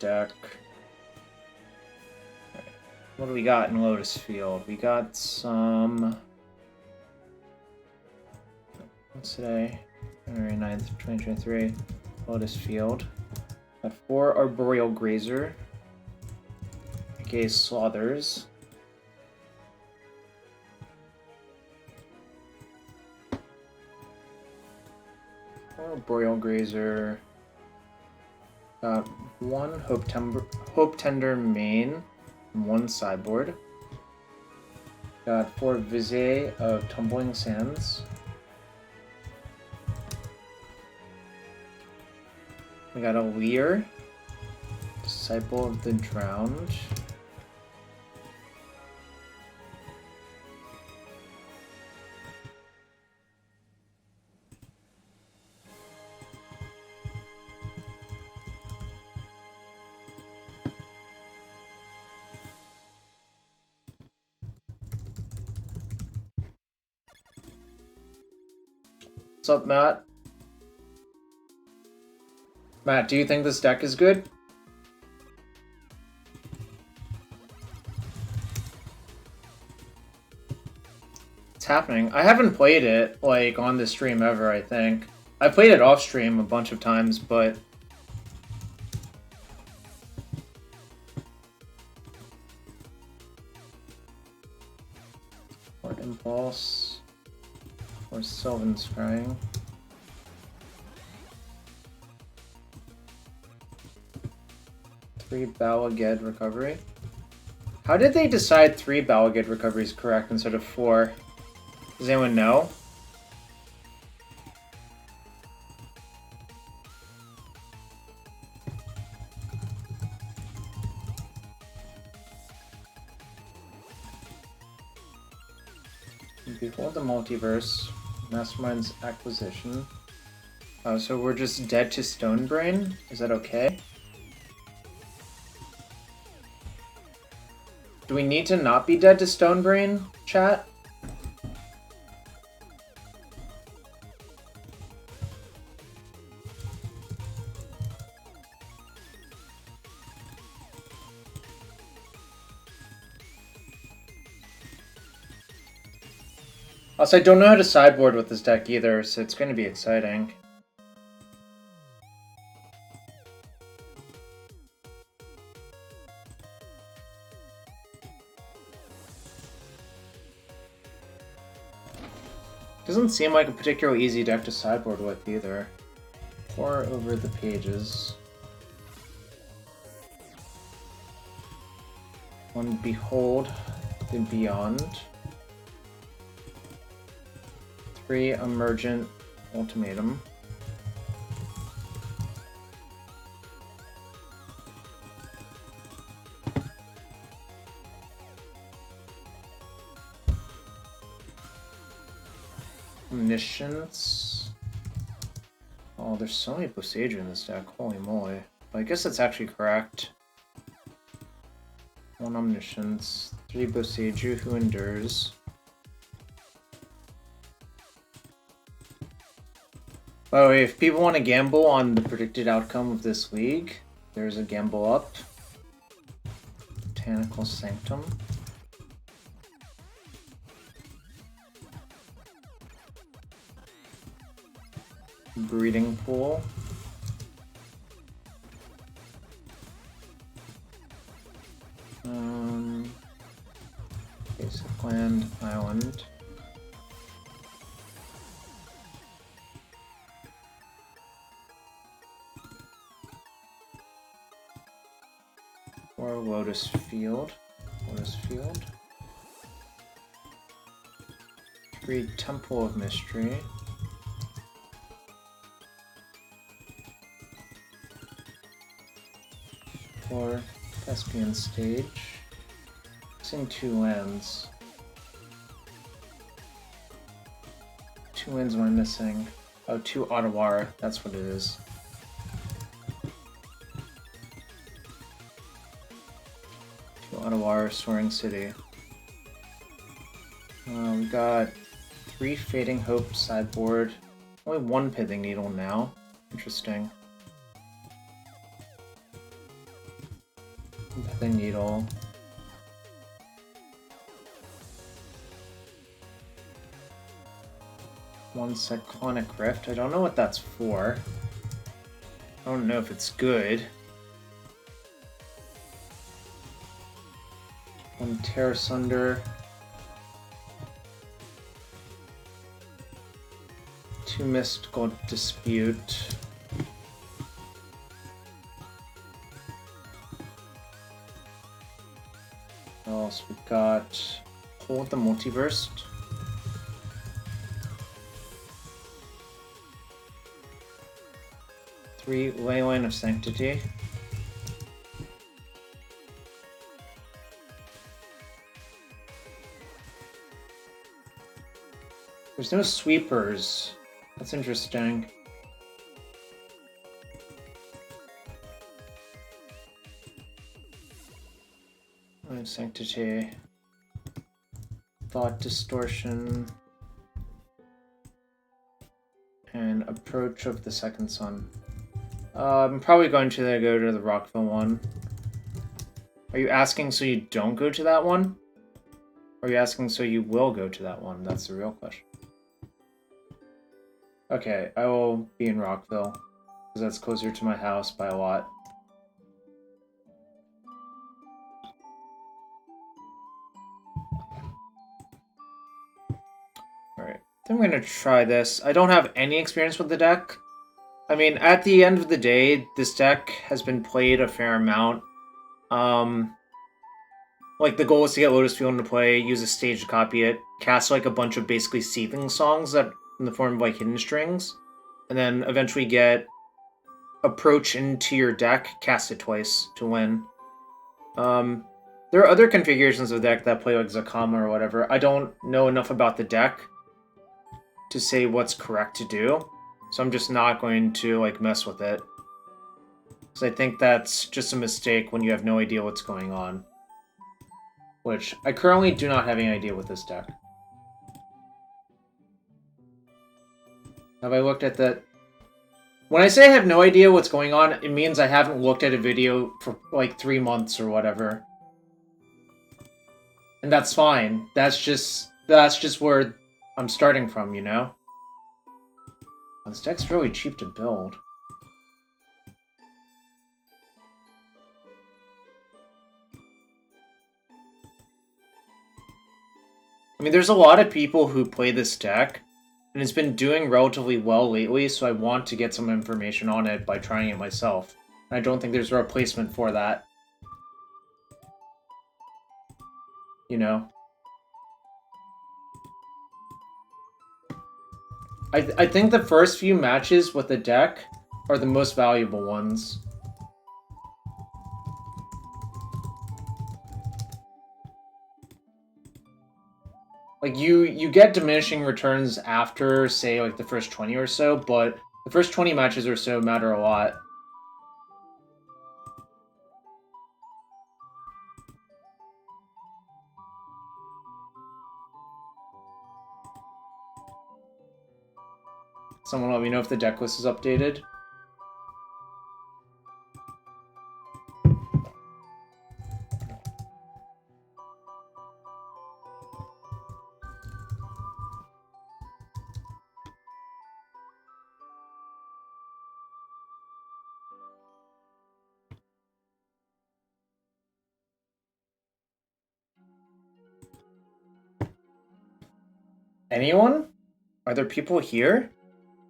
deck. What do we got in Lotus Field? We got some... What's today? January 9th, 2023. Lotus Field. Got 4 Arboreal Grazer. aka Slothers. Arboreal Grazer. Got 1 Hope Tender main and 1 sideboard. Got 4 Visay of Tumbling Sands. We got a Leer, Disciple of the Drowned. What's up, Matt? Matt, do you think this deck is good? It's happening. I haven't played it, like, on the stream ever, I think. I played it off stream a bunch of times, but... Or Impulse. Or Sylvan Scrying. Three Balaged Recovery. How did they decide 3 Balaged Recovery is correct instead of 4? Does anyone know? Behold the Multiverse. Mastermind's Acquisition. Oh, so we're just dead to Stonebrain? Is that okay? Do we need to not be dead to Stonebrain, chat? Also, I don't know how to sideboard with this deck either, so it's going to be exciting. Doesn't seem like a particularly easy deck to sideboard with either. Pour over the pages. 1 Behold the Beyond. 3 Emergent Ultimatum. Omniscience. Oh, there's so many Boseiju in this deck. Holy moly. But I guess that's actually correct. 1 Omniscience. 3 Boseiju Who Endures. By the way, if people want to gamble on the predicted outcome of this league, there's a gamble up. Botanical Sanctum. Breeding Pool. Basic Land Island. Or Lotus Field. Lotus Field. 3 Temple of Mystery. 4 Thespian Stage. Missing 2 lands. 2 lands am I missing? Oh, 2 Ottawa. That's what it is. Ottawa, Soaring City. We got 3 Fading Hope sideboard. Only 1 Pithing Needle now. Interesting. The needle. One Cyclonic Rift. I don't know what that's for. I don't know if it's good. One Tear Sunder. 2 Mystical Dispute. What else we got? Hold the Multiverse. Leyline of Sanctity. There's no sweepers. That's interesting. Line of Sanctity. Thought Distortion. And Approach of the Second Sun. I'm probably going to go to the Rockville one. Are you asking so you don't go to that one? Or are you asking so you will go to that one? That's the real question. Okay, I will be in Rockville, because that's closer to my house by a lot. Alright, I think I'm going to try this. I don't have any experience with the deck. I mean, at the end of the day, this deck has been played a fair amount. Like, the goal is to get Lotus Field into play, use a stage to copy it, cast, like, a bunch of basically seething songs that in the form of, like, hidden strings, and then eventually get Approach into your deck, cast it twice to win. There are other configurations of the deck that play, like, Zakama or whatever. I don't know enough about the deck to say what's correct to do. So I'm just not going to, like, mess with it. Because I think that's just a mistake when you have no idea what's going on. Which, I currently do not have any idea with this deck. Have I looked at that? When I say I have no idea what's going on, it means I haven't looked at a video for, like, 3 months or whatever. And that's fine. That's just where I'm starting from, you know? This deck's really cheap to build. I mean, there's a lot of people who play this deck, and it's been doing relatively well lately, so I want to get some information on it by trying it myself. And I don't think there's a replacement for that. You know? I think the first few matches with the deck are the most valuable ones. Like, you get diminishing returns after, say, like, the first 20 or so, but the first 20 matches or so matter a lot. Someone let me know if the deck list is updated. Anyone? Are there people here?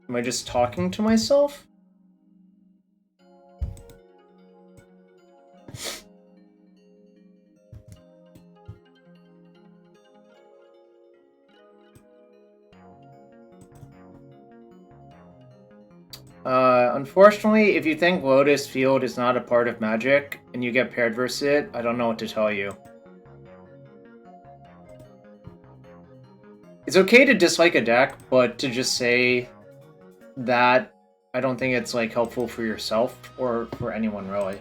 Am I just talking to myself? Unfortunately, if you think Lotus Field is not a part of Magic, and you get paired versus it, I don't know what to tell you. It's okay to dislike a deck, but to just say that, I don't think it's, like, helpful for yourself, or for anyone, really.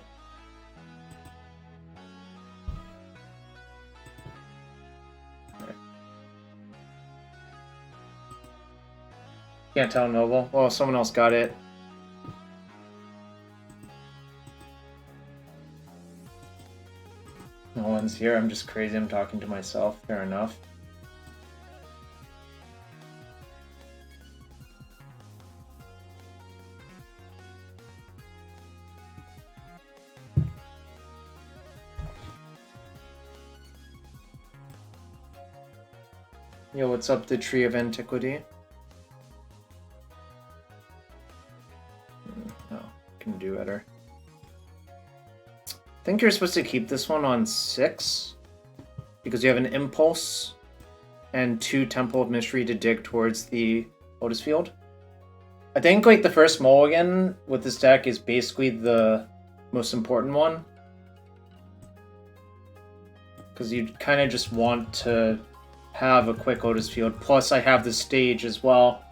Can't tell, Noble. Well, someone else got it. No one's here. I'm just crazy. I'm talking to myself. Fair enough. Yo, what's up, the Tree of Antiquity? Oh, can do better. I think you're supposed to keep this one on 6 because you have an Impulse and 2 Temple of Mystery to dig towards the Lotus Field. I think like the first mulligan with this deck is basically the most important one because you kind of just want to have a quick Lotus Field. Plus I have the stage as well.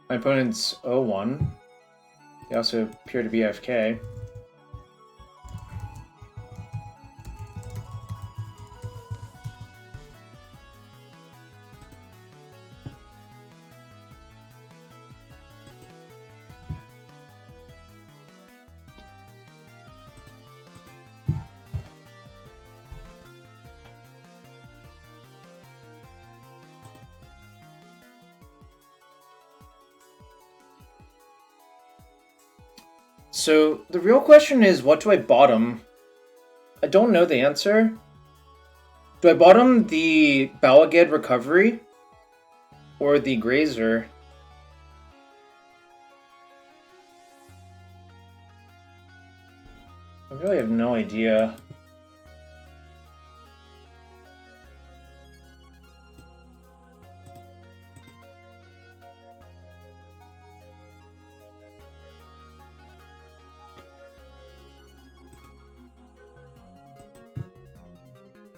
My opponent's 0-1. They also appear to be AFK. So the real question is, what do I bottom? I don't know the answer. Do I bottom the Balagad Recovery or the Grazer? I really have no idea.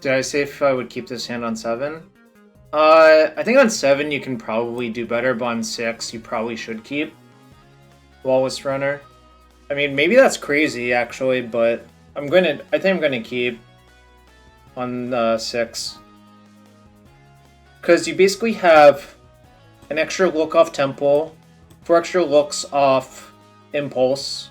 Did I say if I would keep this hand on 7? I think on 7 you can probably do better, but on 6 you probably should keep Lawless Runner. I mean, maybe that's crazy actually, but I think I'm gonna keep on 6. Because you basically have an extra look off Temple, 4 extra looks off Impulse.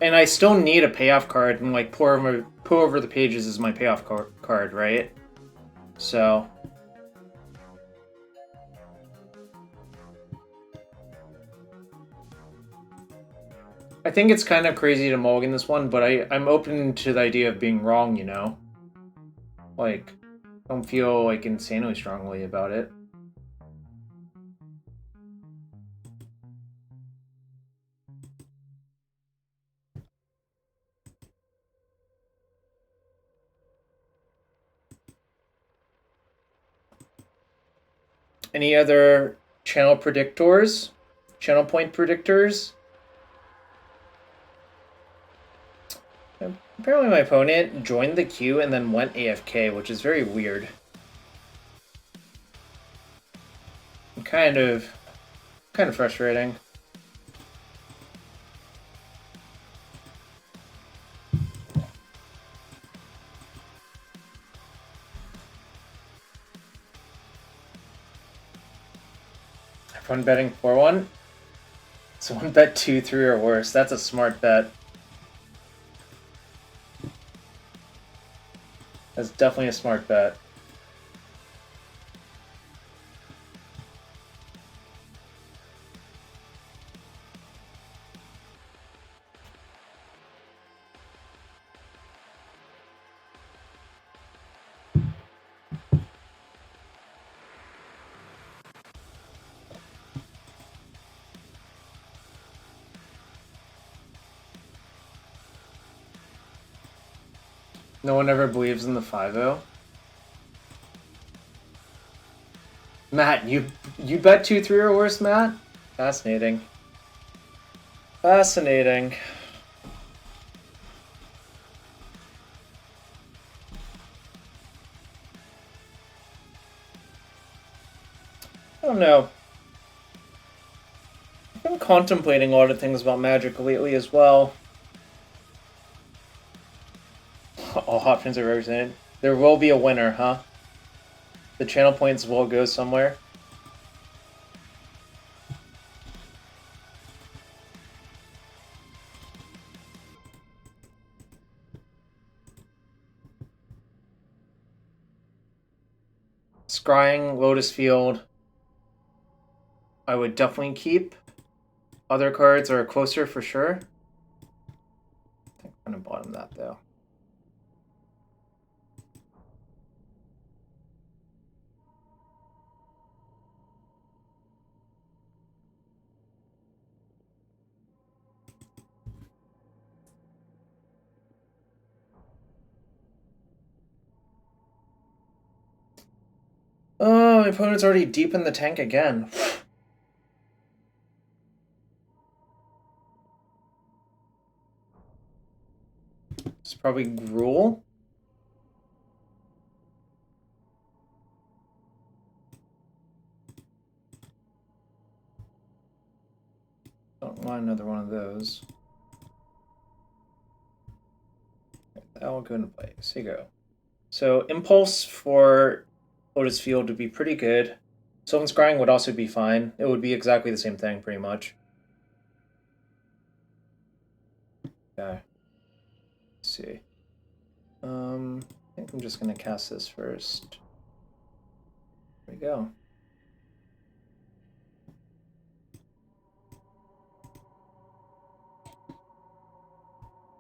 And I still need a payoff card, and like pour over the pages is my payoff card, right? So I think it's kind of crazy to mulligan this one, but I'm open to the idea of being wrong, you know? Like, don't feel like insanely strongly about it. Any other channel predictors? Channel point predictors? Apparently my opponent joined the queue and then went AFK, which is very weird. Kind of frustrating. Everyone betting 4-1? Someone bet 2-3 or worse. That's a smart bet. That's definitely a smart bet. No one ever believes in the 5-0. Matt, you bet 2-3 or worse, Matt? Fascinating. Fascinating. I don't know. I've been contemplating a lot of things about Magic lately as well. All options are represented. There will be a winner, huh? The channel points will go somewhere. Scrying, Lotus Field, I would definitely keep. Other cards are closer for sure. I think I'm gonna bottom that though. Oh, my opponent's already deep in the tank again. It's probably Gruul. Don't want another one of those. That will go into play. So you go. So Impulse for Lotus Field would be pretty good. Sylvan Scrying would also be fine. It would be exactly the same thing, pretty much. Okay. Let's see. I think I'm just gonna cast this first. There we go.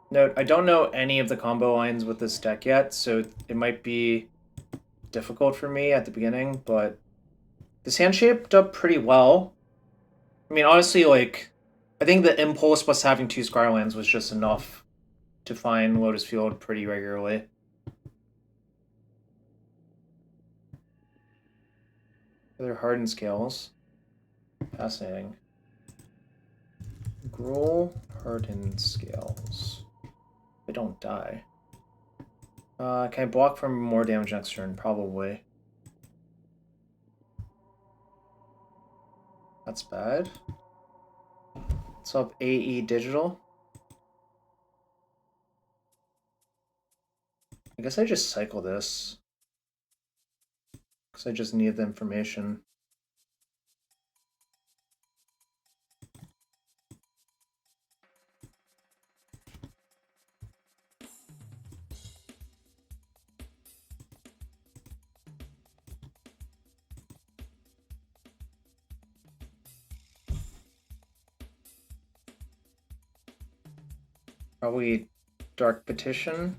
Note, I don't know any of the combo lines with this deck yet, so it might be difficult for me at the beginning, but this hand shaped up pretty well. I mean, honestly, like, I think the Impulse plus having 2 Scrylands was just enough to find Lotus Field pretty regularly. Other Hardened scales. Fascinating. Gruul Hardened scales. They don't die. Can I block for more damage next turn? Probably. That's bad. What's up, AE Digital? I guess I just cycle this. Because I just need the information. Probably Dark Petition.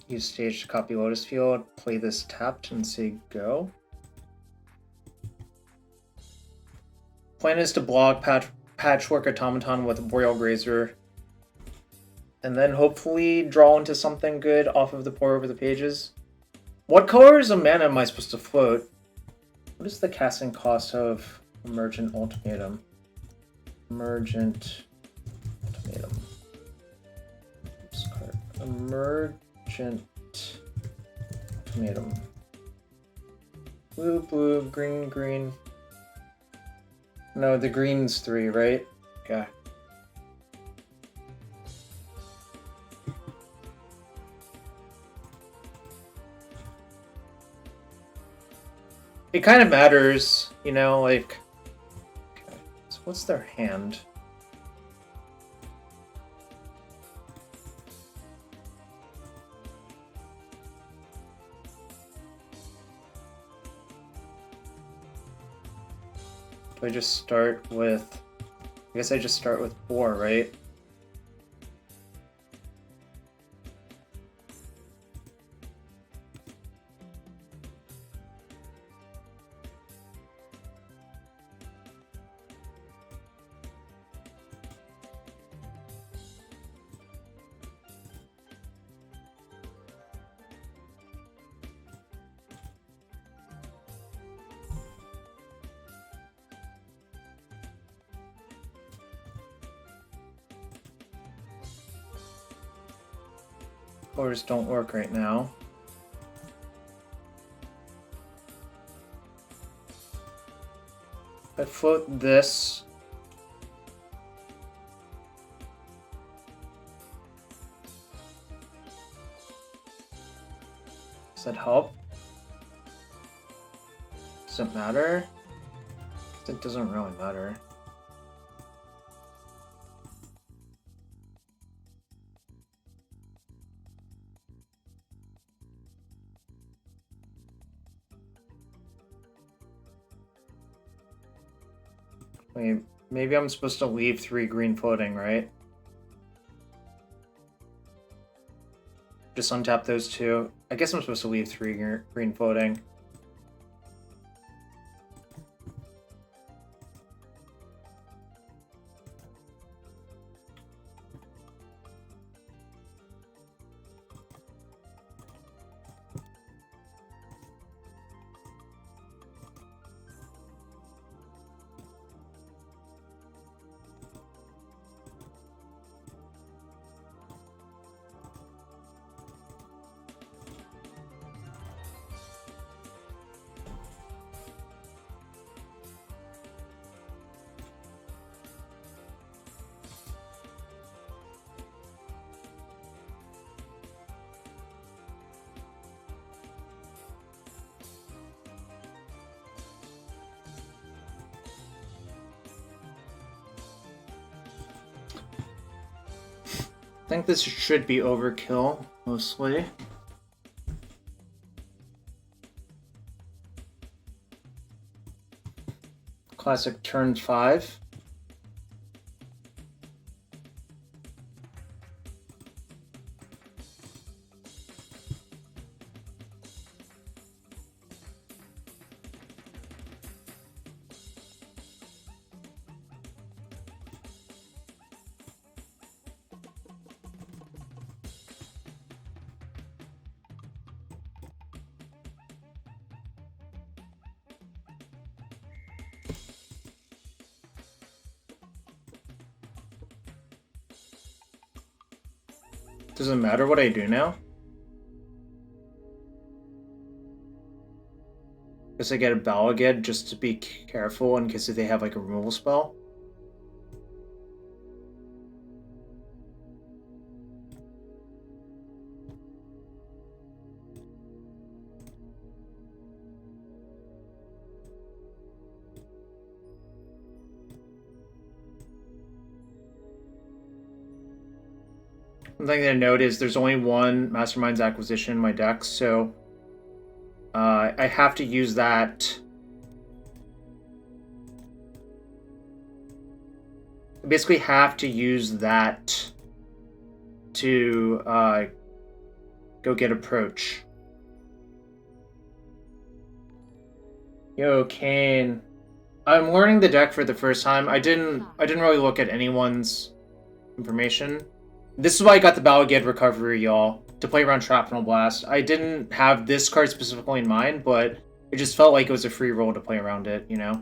Use stage to copy Lotus Field, play this tapped and say go. Plan is to block Patchwork Automaton with Boreal Grazer, and then hopefully draw into something good off of the pour over the pages. What colors of mana am I supposed to float? What is the casting cost of Emergent Ultimatum? Emergent Ultimatum. Oops, card. Emergent Ultimatum. Blue, blue, green, green. No, the green's 3, right? Okay. It kind of matters, you know, like... Okay, so what's their hand? Do I just start with... I guess I just start with 4, right? Colors don't work right now. If I float this, Does that help? Does it matter? It doesn't really matter. Wait, maybe I'm supposed to leave 3 green floating, right? Just untap those 2. I guess I'm supposed to leave 3 green floating. I think this should be overkill, mostly. Classic turn 5. Does it matter what I do now? Guess I get a Balaged just to be careful in case if they have like a removal spell. One thing to note is there's only one Mastermind's acquisition in my deck, so I have to use that. I basically have to use that to go get approach. Yo, Kane. I'm learning the deck for the first time. I didn't really look at anyone's information. This is why I got the Balaged Recovery, y'all, to play around Shrapnel Blast. I didn't have this card specifically in mind, but it just felt like it was a free roll to play around it, you know?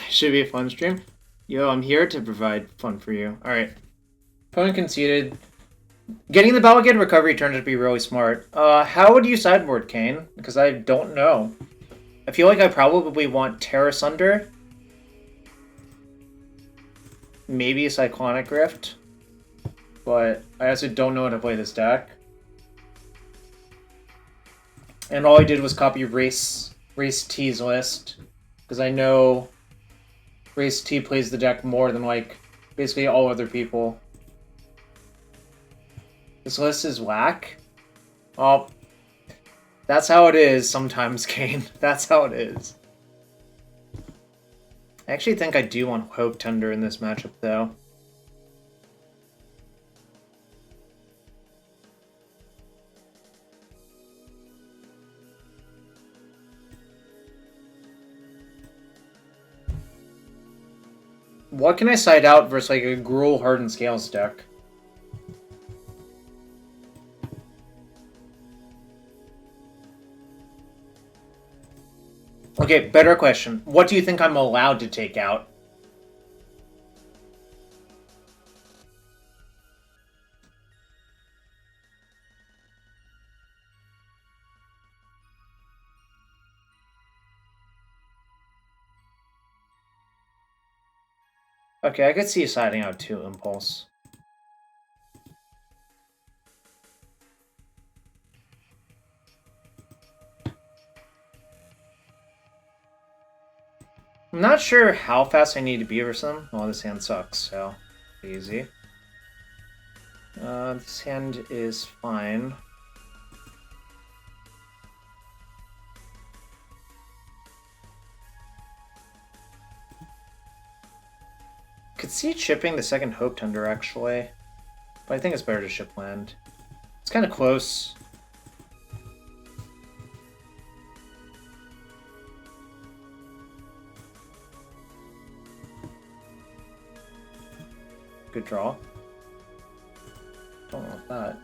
Should be a fun stream. Yo, I'm here to provide fun for you. Alright. Opponent conceded. Getting the Balaged Recovery turned out to be really smart. How would you sideboard, Kane? Because I don't know. I feel like I probably want Terra Sunder. Maybe a Cyclonic Rift. But I also don't know how to play this deck. And all I did was copy Raest T's list. Because I know Raest T plays the deck more than, like, basically all other people. This list is whack? Well, that's how it is sometimes, Kane. That's how it is. I actually think I do want Hope Tender in this matchup, though. What can I side out versus like a Gruul Hardened Scales deck? Okay, better question. What do you think I'm allowed to take out? Okay, I could see siding out 2 Impulse. I'm not sure how fast I need to be versus them. Oh, this hand sucks, so easy. This hand is fine. Could see chipping the second Hope Tender, actually. But I think it's better to ship land. It's kind of close. Good draw. Don't want that.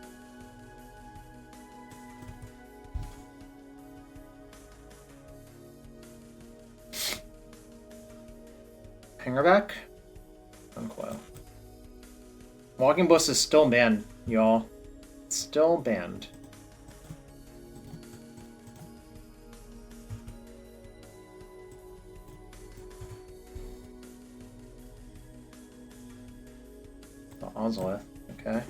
Hangerback? Uncoil. Walking Bus is still banned, y'all. It's still banned. The Ozolith, okay.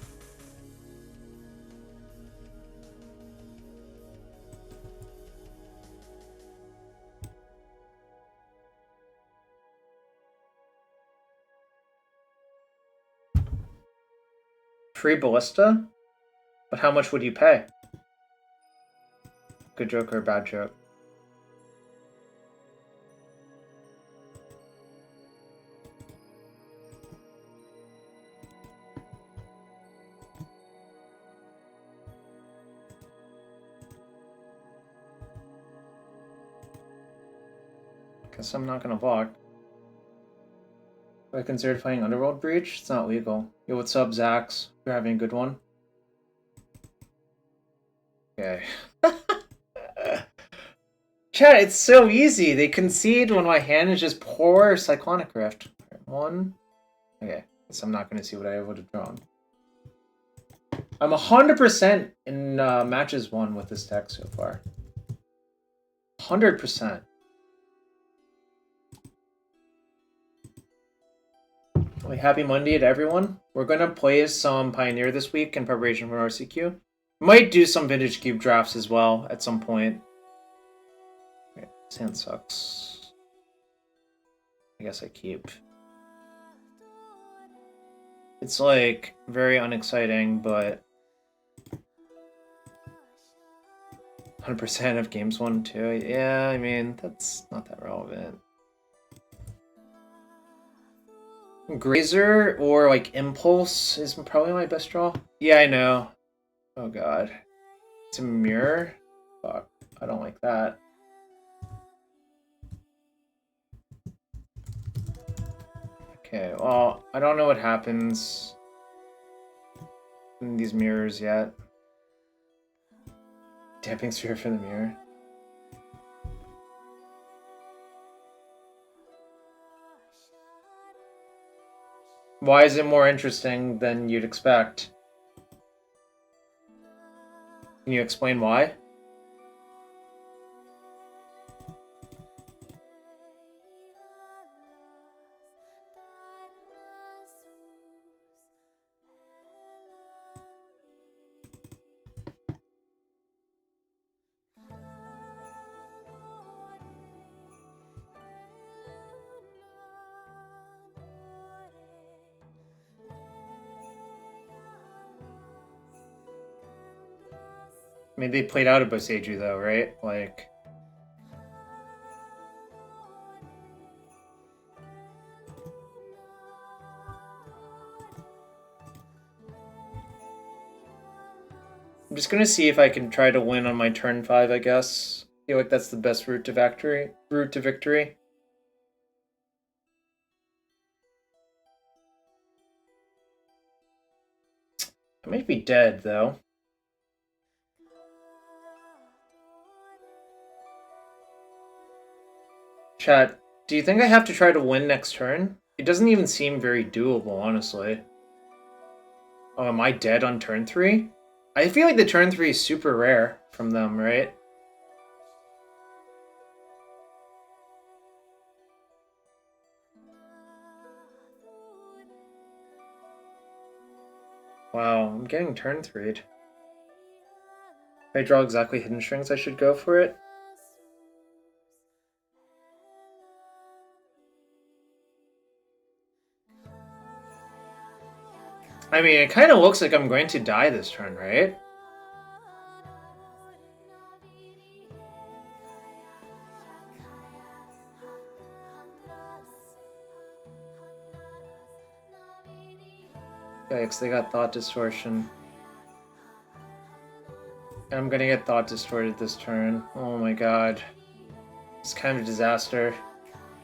Free Ballista? But how much would you pay? Good joke or bad joke? Guess I'm not gonna block. Have I considered playing Underworld Breach? It's not legal. Yo, what's up, Zax? You're having a good one? Okay. Chat, it's so easy. They concede when my hand is just poor Cyclonic Rift. One. Okay, guess I'm not going to see what I would have drawn. I'm 100% in matches won with this deck so far. 100%. Happy Monday to everyone. We're going to play some Pioneer this week in preparation for RCQ. Might do some Vintage Cube drafts as well at some point. Okay, this hand sucks. I guess I keep. It's like very unexciting, but 100% of games won too. Yeah, I mean, that's not that relevant. Grazer or like Impulse is probably my best draw. Yeah, I know. Oh god. It's a mirror? Fuck. I don't like that. Okay, well, I don't know what happens in these mirrors yet. Damping Sphere for the mirror. Why is it more interesting than you'd expect? Can you explain why? I mean, they played out a Boseiju though, right? Like... I'm just gonna see if I can try to win on my turn 5, I guess. I feel like that's the best route to victory. I might be dead, though. Chat, do you think I have to try to win next turn? It doesn't even seem very doable, honestly. Oh, am I dead on turn 3? I feel like the turn 3 is super rare from them, right? Wow, I'm getting turn 3'd. If I draw exactly hidden strings, I should go for it. I mean, it kind of looks like I'm going to die this turn, right? Yikes, they got Thought Distortion. And I'm gonna get Thought Distorted this turn. Oh my god. It's kind of a disaster.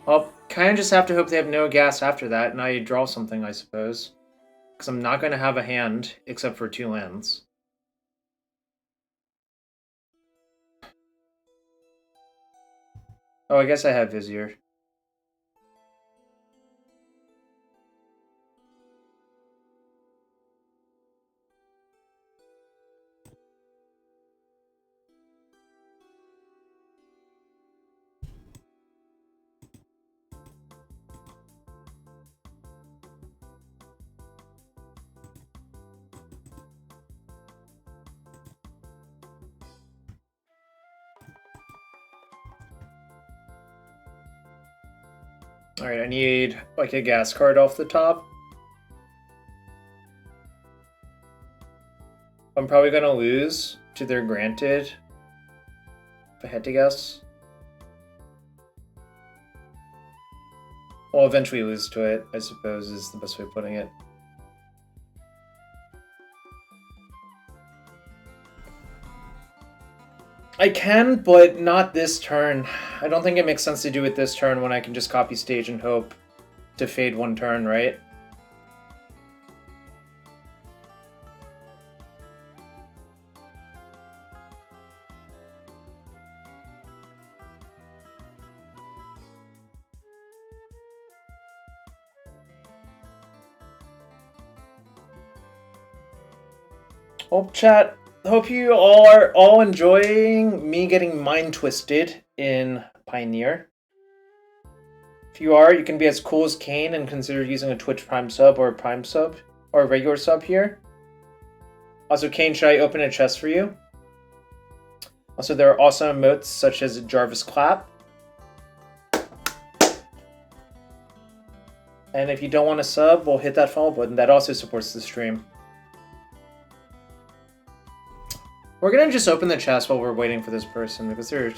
I'll kind of just have to hope they have no gas after that, and I draw something, I suppose. Because I'm not gonna have a hand, except for 2 lands. Oh, I guess I have Vizier. Alright, I need like a gas card off the top. I'm probably gonna lose to their Granted, if I had to guess. Well, eventually lose to it, I suppose, is the best way of putting it. I can, but not this turn. I don't think it makes sense to do it this turn when I can just copy stage and hope to fade 1 turn, right? Well, chat, hope you all are enjoying me getting mind twisted in Pioneer. If you are, you can be as cool as Kane and consider using a Twitch Prime sub or a Prime sub or a regular sub here. Also, Kane, should I open a chest for you? Also, there are awesome emotes such as Jarvis Clap. And if you don't want to sub, we'll hit that follow button. That also supports the stream. We're gonna just open the chest while we're waiting for this person because they're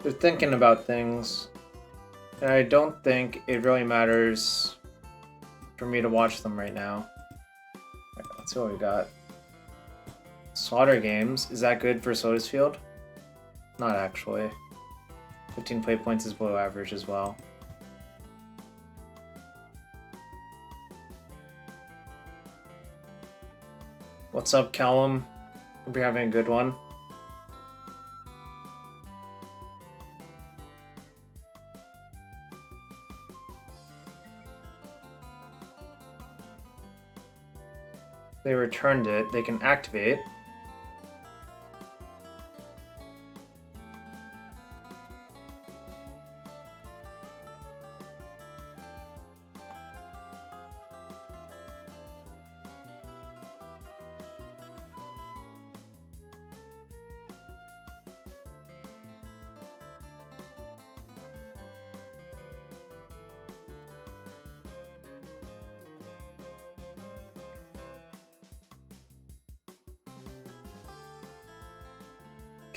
thinking about things. And I don't think it really matters for me to watch them right now. Right, let's see what we got. Slaughter Games. Is that good for Lotus Field? Not actually. 15 play points is below average as well. What's up, Callum? Hope you're having a good one. They returned it. They can activate.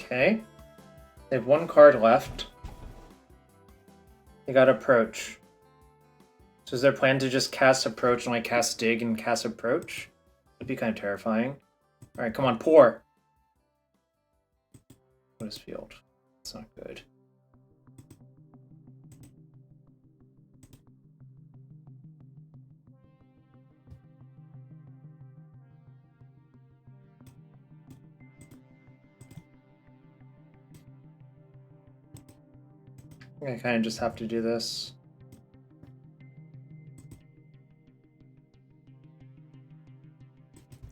Okay. They have 1 card left. They got Approach. So is their plan to just cast Approach and like cast Dig and cast Approach? That'd be kind of terrifying. Alright, come on, pour! Lotus Field. That's not good. I kind of just have to do this.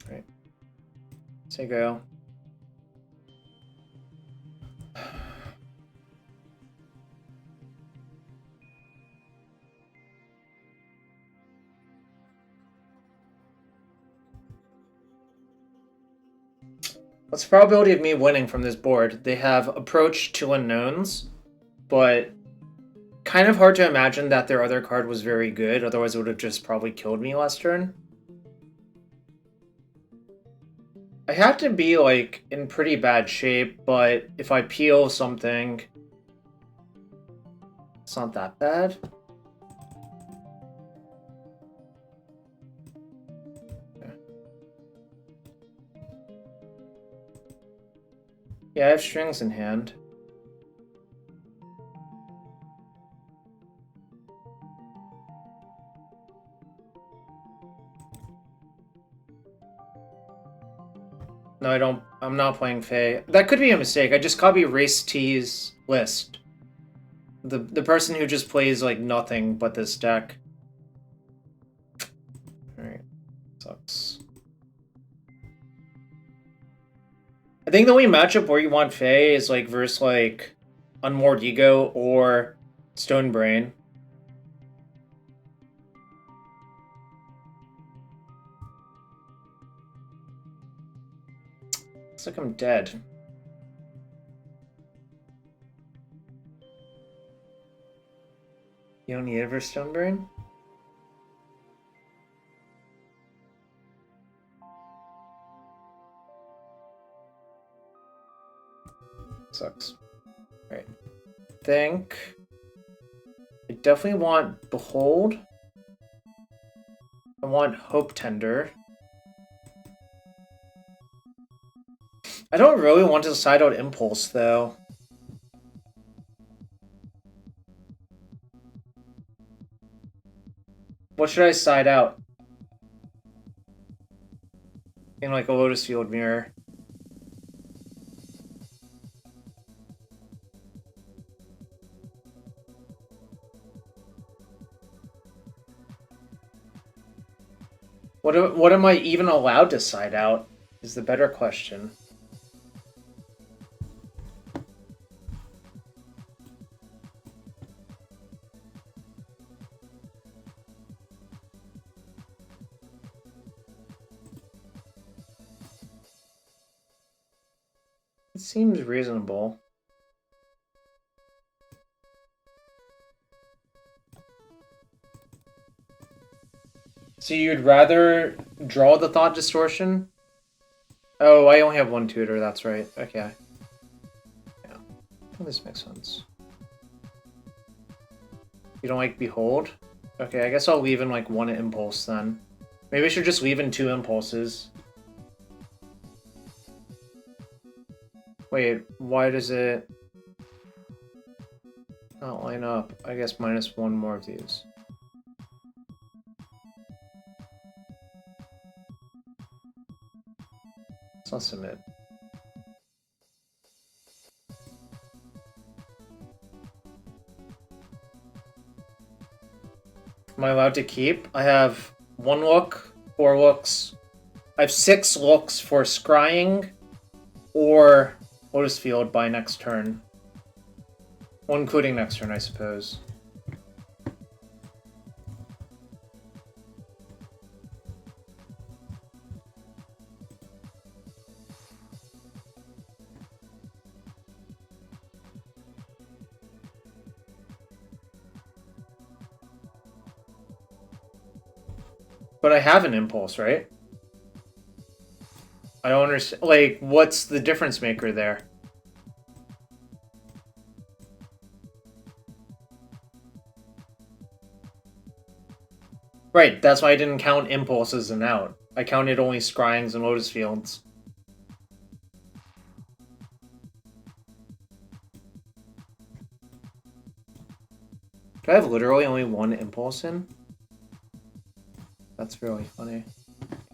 Right. Say go. What's the probability of me winning from this board? They have approach 2 unknowns, but kind of hard to imagine that their other card was very good, otherwise it would have just probably killed me last turn. I have to be, like, in pretty bad shape, but if I peel something, it's not that bad. Yeah, I have strings in hand. No, I don't. I'm not playing Fae. That could be a mistake. I just copy Raest T's list. The person who just plays, like, nothing but this deck. Alright. Sucks. I think the only matchup where you want Fae is, like, versus, like, Unmoored Ego or Stone Brain. Looks like I'm dead. You don't need it for Stone Brain? Sucks. Alright. Think. I definitely want Behold. I want Hope Tender. I don't really want to side out Impulse, though. What should I side out? In, like, a Lotus Field mirror. What am I even allowed to side out is the better question. It seems reasonable. So you'd rather draw the Thought Distortion? Oh, I only have one tutor, that's right. Okay. Yeah. I think this makes sense. You don't like Behold? Okay, I guess I'll leave in, like, one Impulse then. Maybe I should just leave in 2 Impulses. Wait, why does it not line up? I guess minus 1 more of these. Let's not submit. Am I allowed to keep? I have 1 look, 4 looks. I have 6 looks for scrying or Lotus Field by next turn. Well, including next turn, I suppose. But I have an Impulse, right? I don't understand. Like, what's the difference maker there? Right, that's why I didn't count Impulses and out. I counted only Scryings and Lotus Fields. Do I have literally only 1 Impulse in? That's really funny.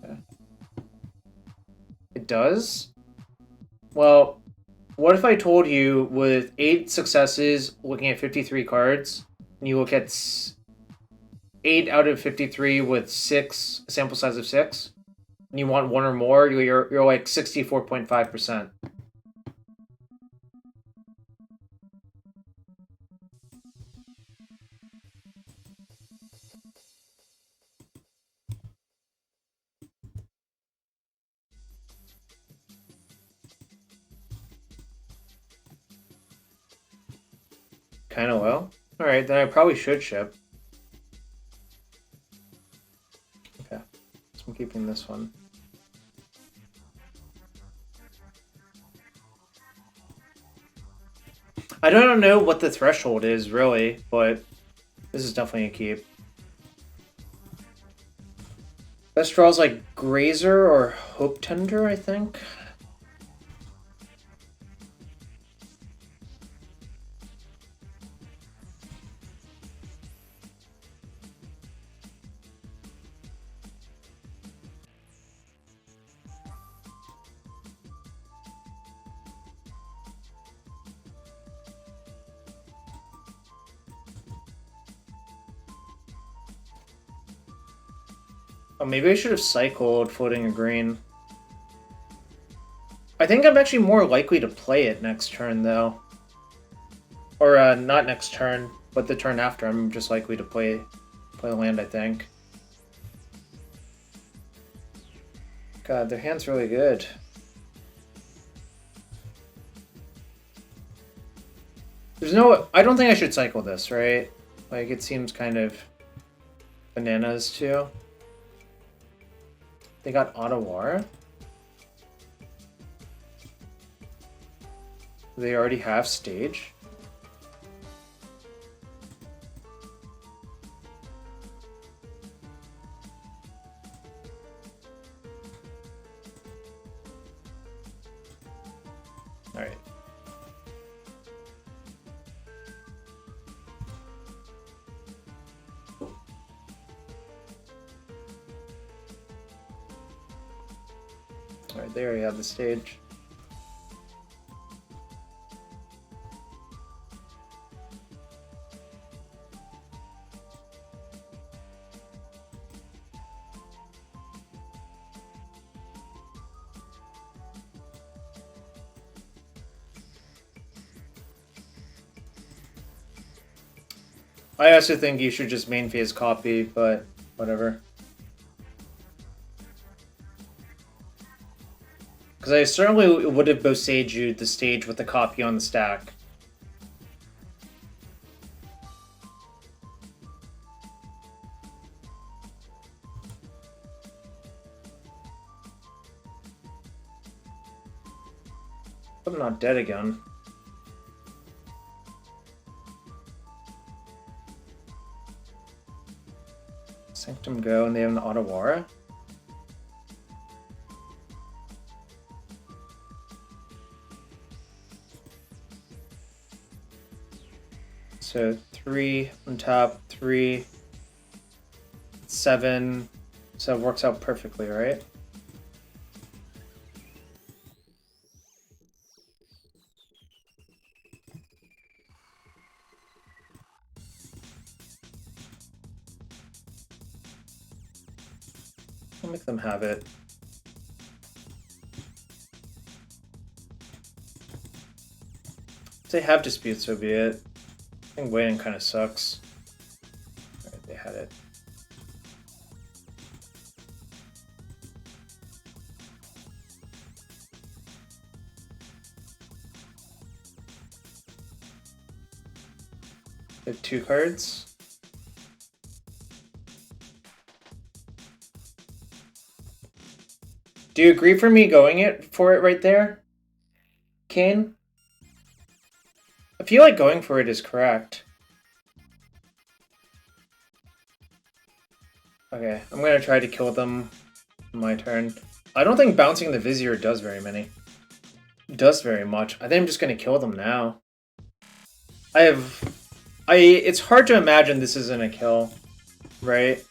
Okay. It does? Well, What if I told you with 8 successes, looking at 53 cards, and you look at 8 out of 53 with 6, a sample size of 6, and you want 1 or more, you're like 64.5%. Kind of low? Alright, then I probably should ship. Okay, so I'm keeping this one. I don't know what the threshold is, really, but this is definitely a keep. Best draws like Grazer or Hope Tender, I think. Oh, maybe I should have cycled Floating a Green. I think I'm actually more likely to play it next turn, though. Or, not next turn, but the turn after. I'm just likely to play the land, I think. God, their hand's really good. There's no... I don't think I should cycle this, right? Like, it seems kind of bananas, too. They got Ottawara. They already have stage. Alright. Alright, they already have the stage. I also think you should just main phase copy, but whatever. Because I certainly would have Boseju'd the stage with the copy on the stack. I'm not dead again. Sanctum go, and they have an Ottawara. So 3 on top, 3, 7. So it works out perfectly, right? I'll make them have it. If they have disputes, so be it. I think waiting kind of sucks. Alright, they had it. They have 2 cards. Do you agree for me going for it right there, Kane? I feel like going for it is correct. Okay, I'm gonna try to kill them on my turn. I don't think bouncing the Vizier does very many. Does very much. I think I'm just gonna kill them now. It's hard to imagine this isn't a kill, right?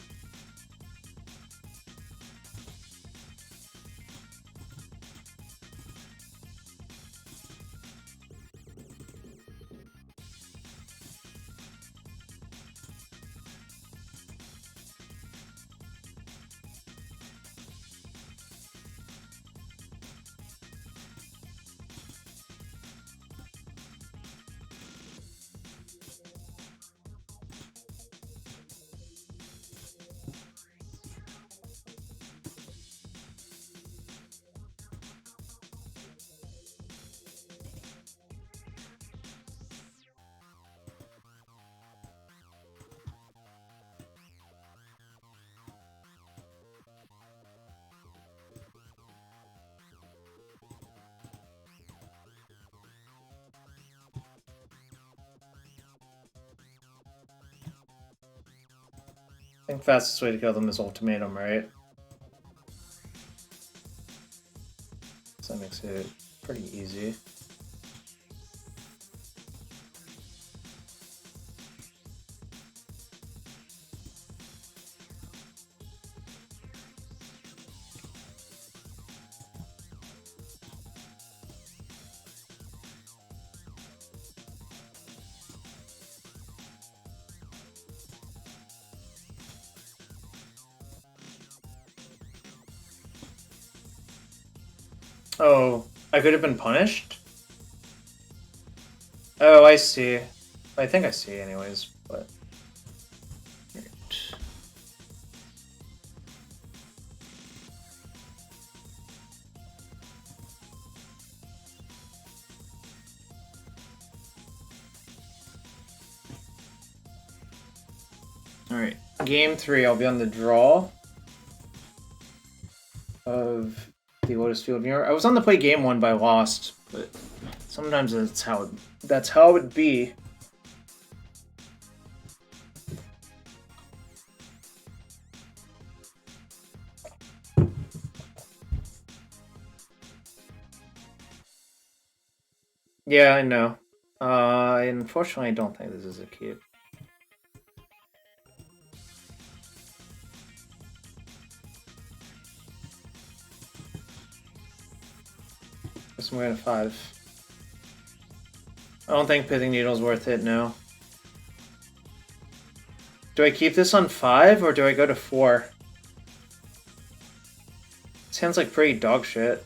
think fastest way to kill them is Ultimatum, right? So that makes it pretty easy. Oh, I could have been punished? Oh, I see. I think I see anyways, but... Alright, game 3, I'll be on the draw of the Lotus Field mirror. I was on the play game 1, but I lost, but sometimes that's how it would be. Yeah, I know. Unfortunately, I don't think this is a keep. Guess I'm going to 5. I don't think Pithing Needle's worth it, no. Do I keep this on 5, or do I go to 4? Sounds like pretty dog shit.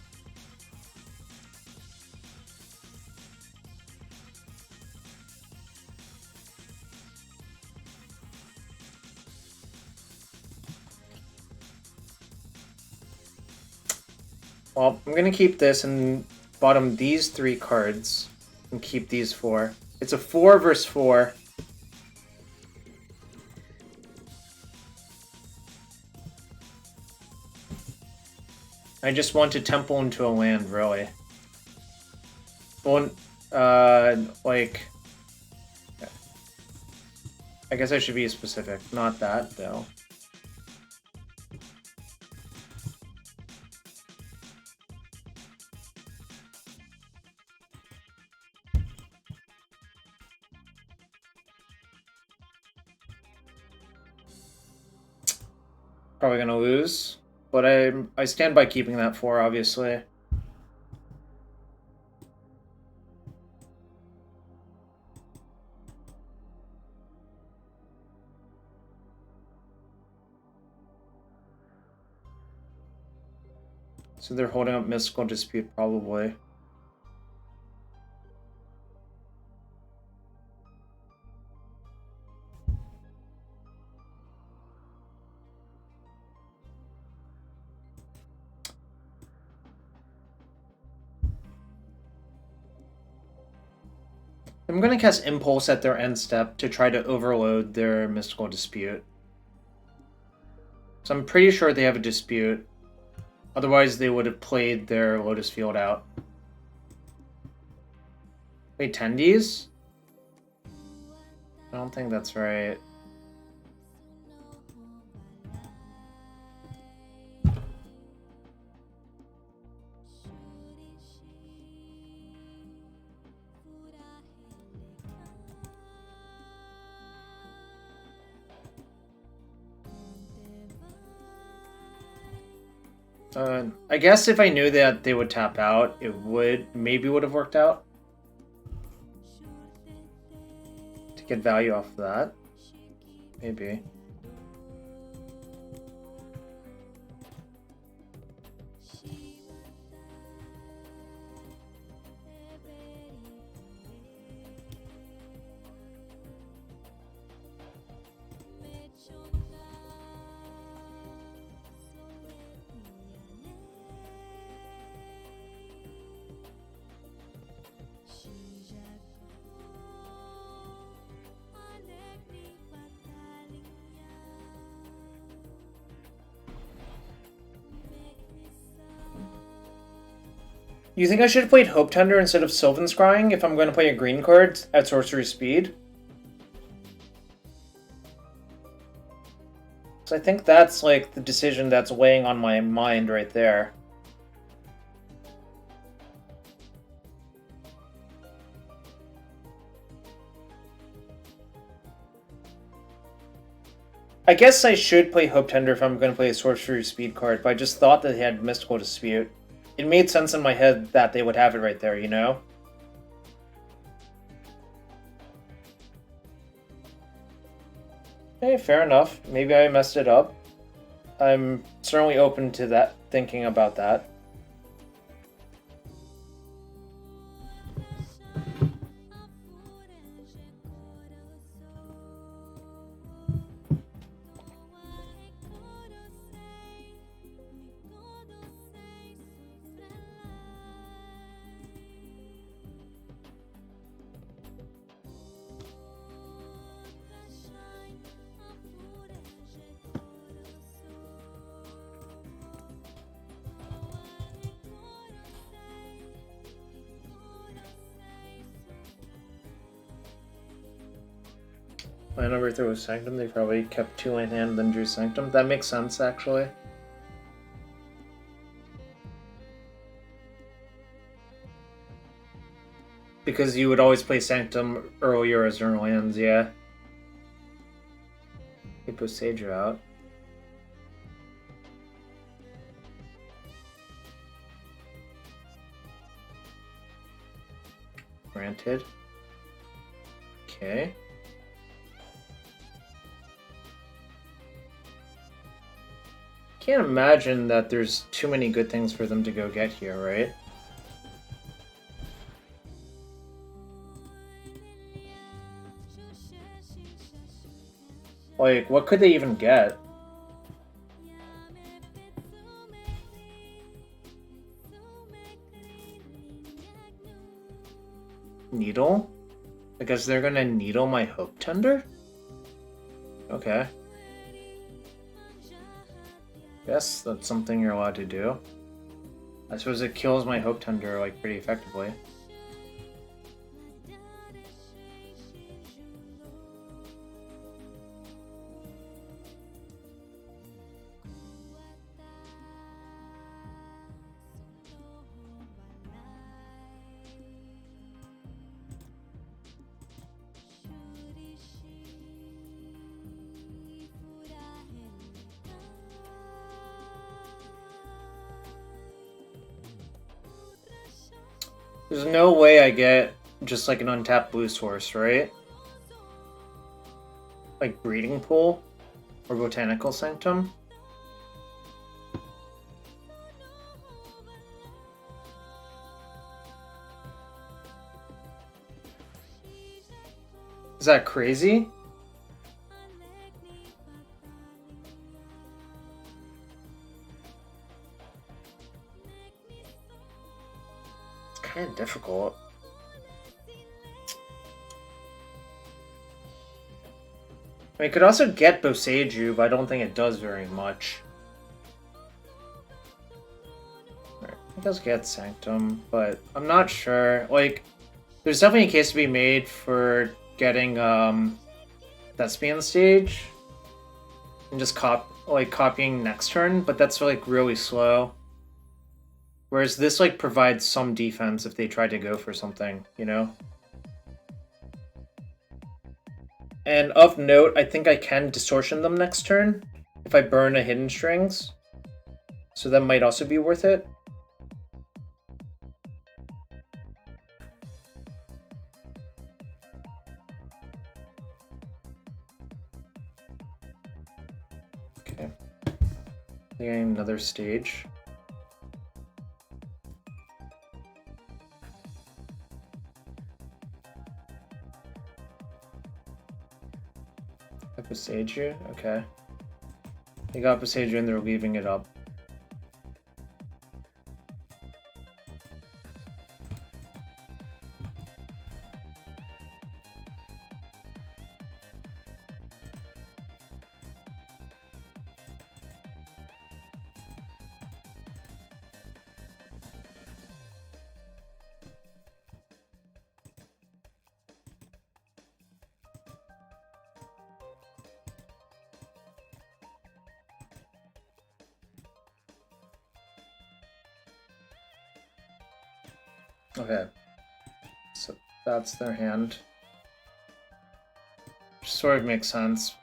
Well, I'm gonna keep this and bottom these 3 cards and keep these 4. It's a 4 versus 4. I just want to temple into a land, really. Well, like... I guess I should be specific. Not that, though. Probably gonna lose, but I stand by keeping that 4, obviously. So they're holding up Mystical Dispute, probably. I'm going to cast Impulse at their end step to try to overload their Mystical Dispute. So I'm pretty sure they have a dispute. Otherwise, they would have played their Lotus Field out. Wait, Tendies? I don't think that's right. I guess if I knew that they would tap out, it maybe would have worked out. To get value off of that. Maybe. You think I should have played Hope Tender instead of Sylvan Scrying if I'm going to play a green card at Sorcery Speed? So I think that's like the decision that's weighing on my mind right there. I guess I should play Hope Tender if I'm going to play a Sorcery Speed card, but I just thought that they had Mystical Dispute. It made sense in my head that they would have it right there, you know? Hey, fair enough. Maybe I messed it up. I'm certainly open to that, thinking about that. My number 3 was Sanctum. They probably kept 2 in hand, then drew Sanctum. That makes sense, actually. Because you would always play Sanctum earlier as your lands, yeah. He put Sager out. Granted. Okay. Can't imagine that there's too many good things for them to go get here, right? Like, what could they even get? Needle? I guess they're gonna needle my Hope Tender? Okay. Yes, that's something you're allowed to do. I suppose it kills my Hope Tender, like, pretty effectively. There's no way I get just like an untapped blue source, right? Like Breeding Pool or Botanical Sanctum? Is that crazy? Kind of difficult. I mean, it could also get Boseiju, but I don't think it does very much. Right, it does get Sanctum, but I'm not sure. Like, there's definitely a case to be made for getting Thespian stage and just copying next turn, but that's like really slow. Whereas this like provides some defense if they try to go for something, you know? And of note, I think I can Distortion them next turn if I burn a Hidden Strings. So that might also be worth it. Okay. Getting another stage. Boseiju? Okay. They got Boseiju and they're leaving it up. Okay. So that's their hand. Which sort of makes sense.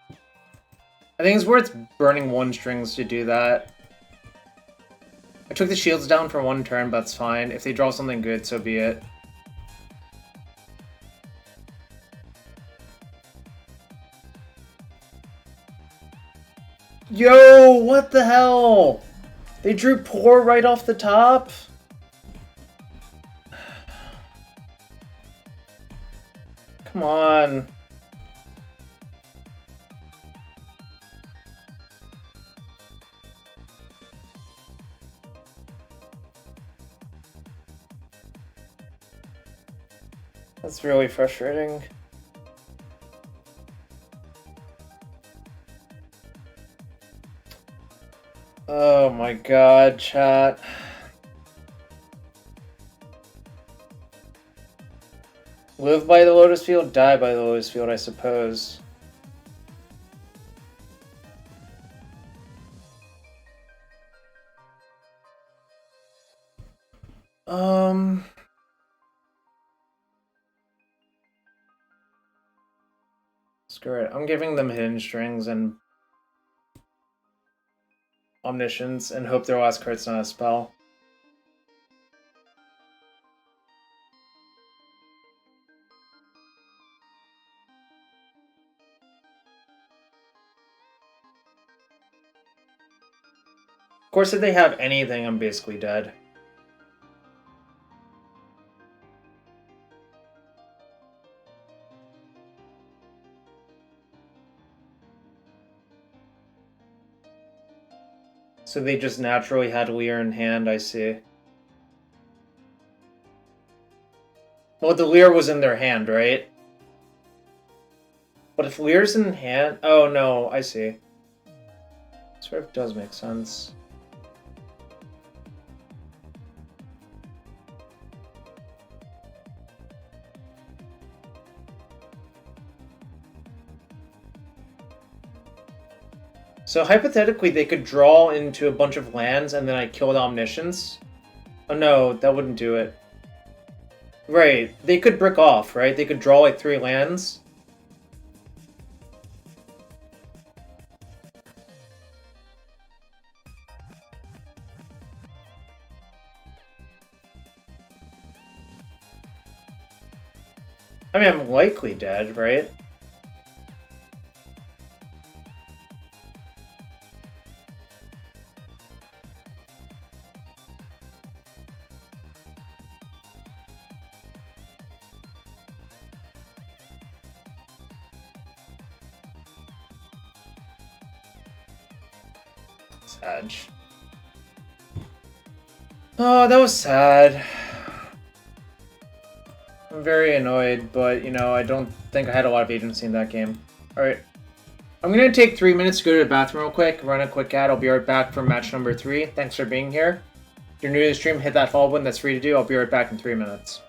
I think it's worth burning 1 strings to do that. I took the shields down for 1 turn, but that's fine. If they draw something good, so be it. Yo, what the hell? They drew Pour right off the top? Come on. That's really frustrating. Oh my god, chat. Live by the Lotus Field, die by the Lotus Field, I suppose. Screw it. I'm giving them hidden strings and omniscience and hope their last card's not a spell. Of course, if they have anything, I'm basically dead. So they just naturally had Lear in hand, I see. Well, the Lear was in their hand, right? But if Lear's in hand... Oh, no, I see. Sort of does make sense. So hypothetically, they could draw into a bunch of lands and then I killed Omniscience. Oh no, that wouldn't do it. Right, they could brick off, right? They could draw like 3 lands. I mean, I'm likely dead, right? Sad. Oh, that was sad. I'm very annoyed, but, you know, I don't think I had a lot of agency in that game. Alright. I'm gonna take 3 minutes to go to the bathroom real quick, run a quick ad. I'll be right back for match number 3. Thanks for being here. If you're new to the stream, hit that follow button. That's free to do. I'll be right back in 3 minutes.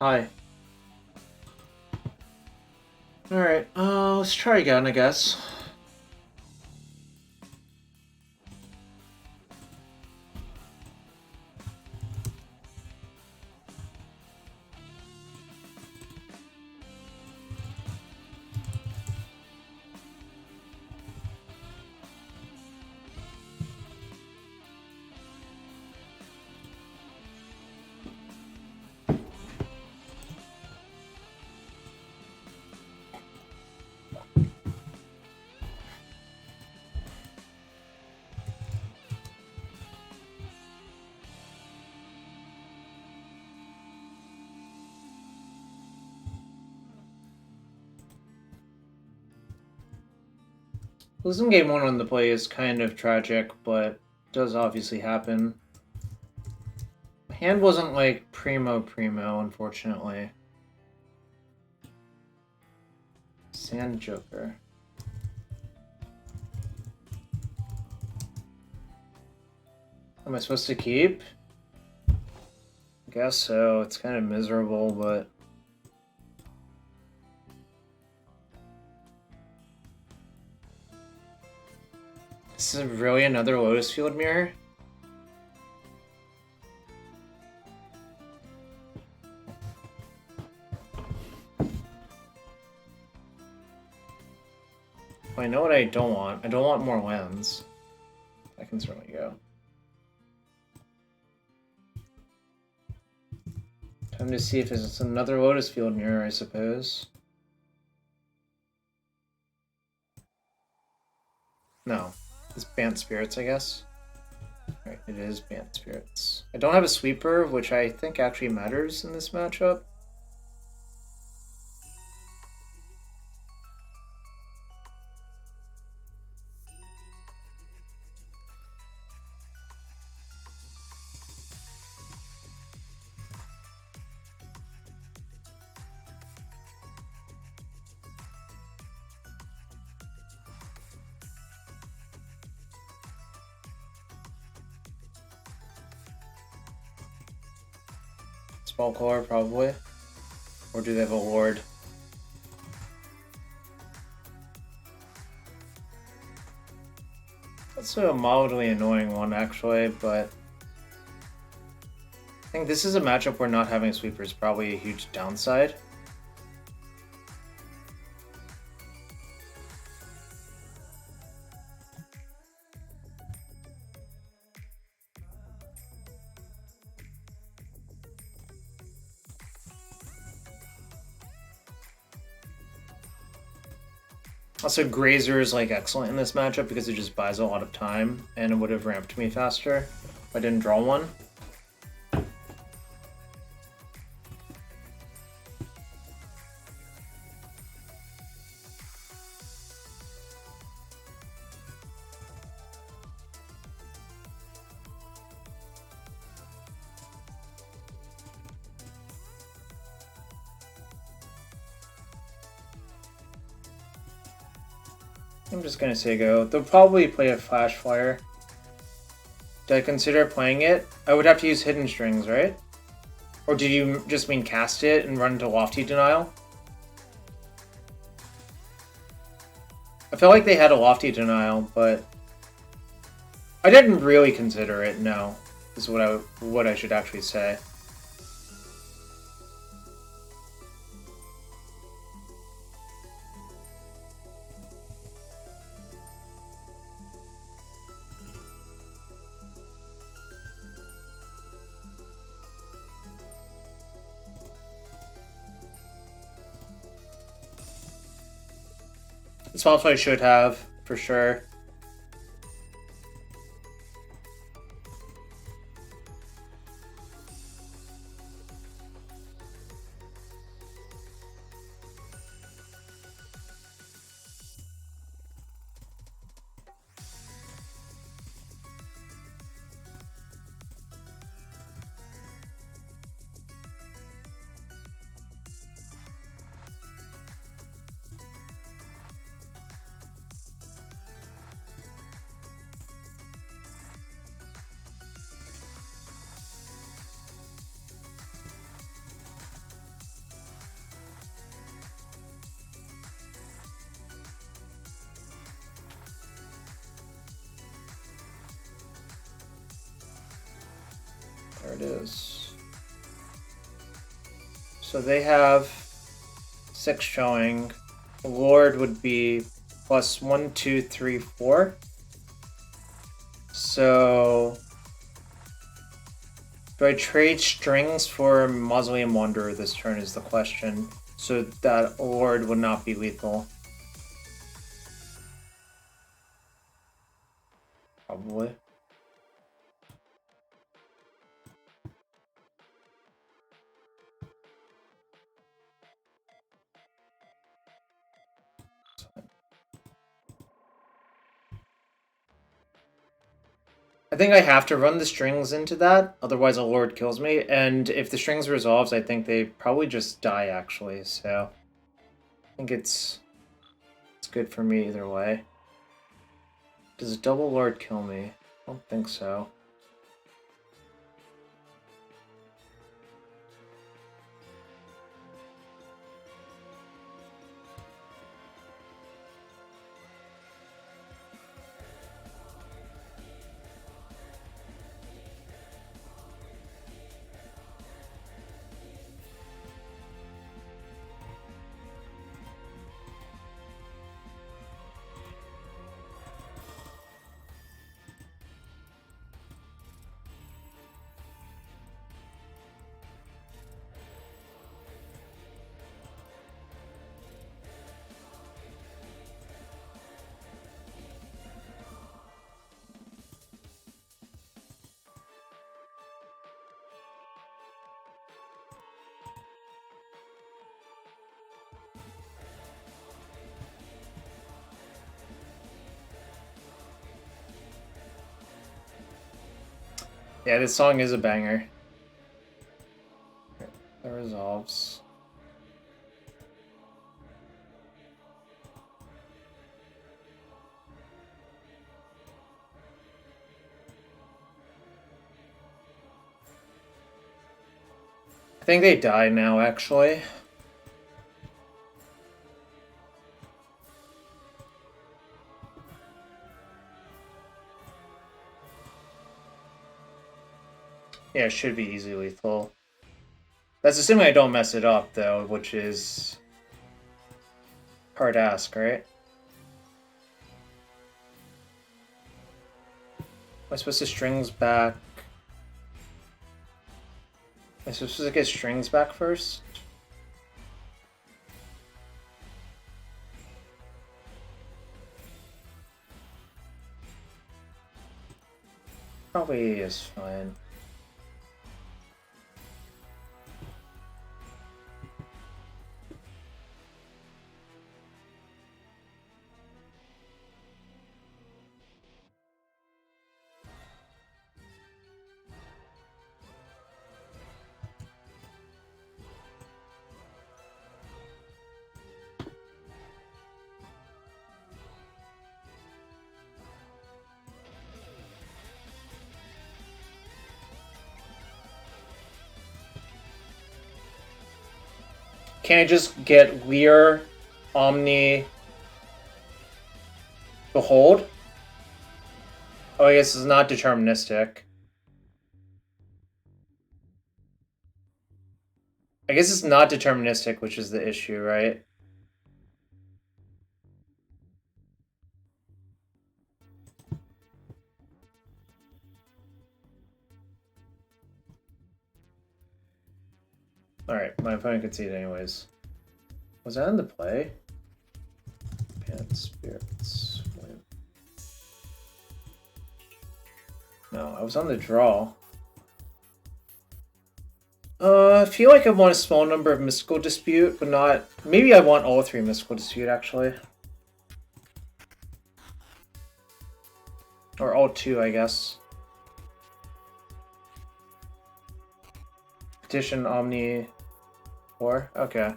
Hi. Alright, let's try again, I guess. Losing game 1 on the play is kind of tragic, but does obviously happen. My hand wasn't like primo, unfortunately. Sand Joker. Am I supposed to keep? I guess so. It's kind of miserable, but... This is really another Lotus Field mirror? Well, I know what I don't want. I don't want more lands. That can certainly go. Time to see if it's another Lotus Field mirror, I suppose. No. It's Bant Spirits, I guess. Right, it is Bant Spirits. I don't have a sweeper, which I think actually matters in this matchup. Spell Core, probably. Or do they have a Lord? That's a mildly annoying one, actually, but... I think this is a matchup where not having a sweeper is probably a huge downside. Also, Grazer is like excellent in this matchup because it just buys a lot of time, and it would have ramped me faster if I didn't draw one. I'm just gonna say go. They'll probably play a Flash Flyer. Did I consider playing it? I would have to use Hidden Strings, right? Or did you just mean cast it and run into Lofty Denial? I felt like they had a Lofty Denial, but I didn't really consider it, no. Is what I should actually say. It's also I should have, for sure. it is. So they have 6 showing. Lord would be plus 1, 2, 3, 4. So do I trade strings for Mausoleum Wanderer this turn is the question. So that Lord would not be lethal. Probably. I think I have to run the strings into that, otherwise a Lord kills me, and if the strings resolves, I think they probably just die, actually, so I think it's good for me either way. Does a double Lord kill me? I don't think so. Yeah, this song is a banger. It resolves. I think they die now, actually. Yeah, it should be easy lethal. That's assuming I don't mess it up, though, which is hard to ask, right? Am I supposed to strings back? Am I supposed to get strings back first? Probably is fine. Can I just get Lear, Omni, Behold? Oh, I guess it's not deterministic. I guess it's not deterministic, which is the issue, right? Alright, my opponent could see it anyways. Was that in the play? Bant, Spirits, Win. No, I was on the draw. I feel like I want a small number of Mystical Dispute, but not... Maybe I want all 3 Mystical Dispute, actually. Or all 2, I guess. Petition, Omni, 4? Okay.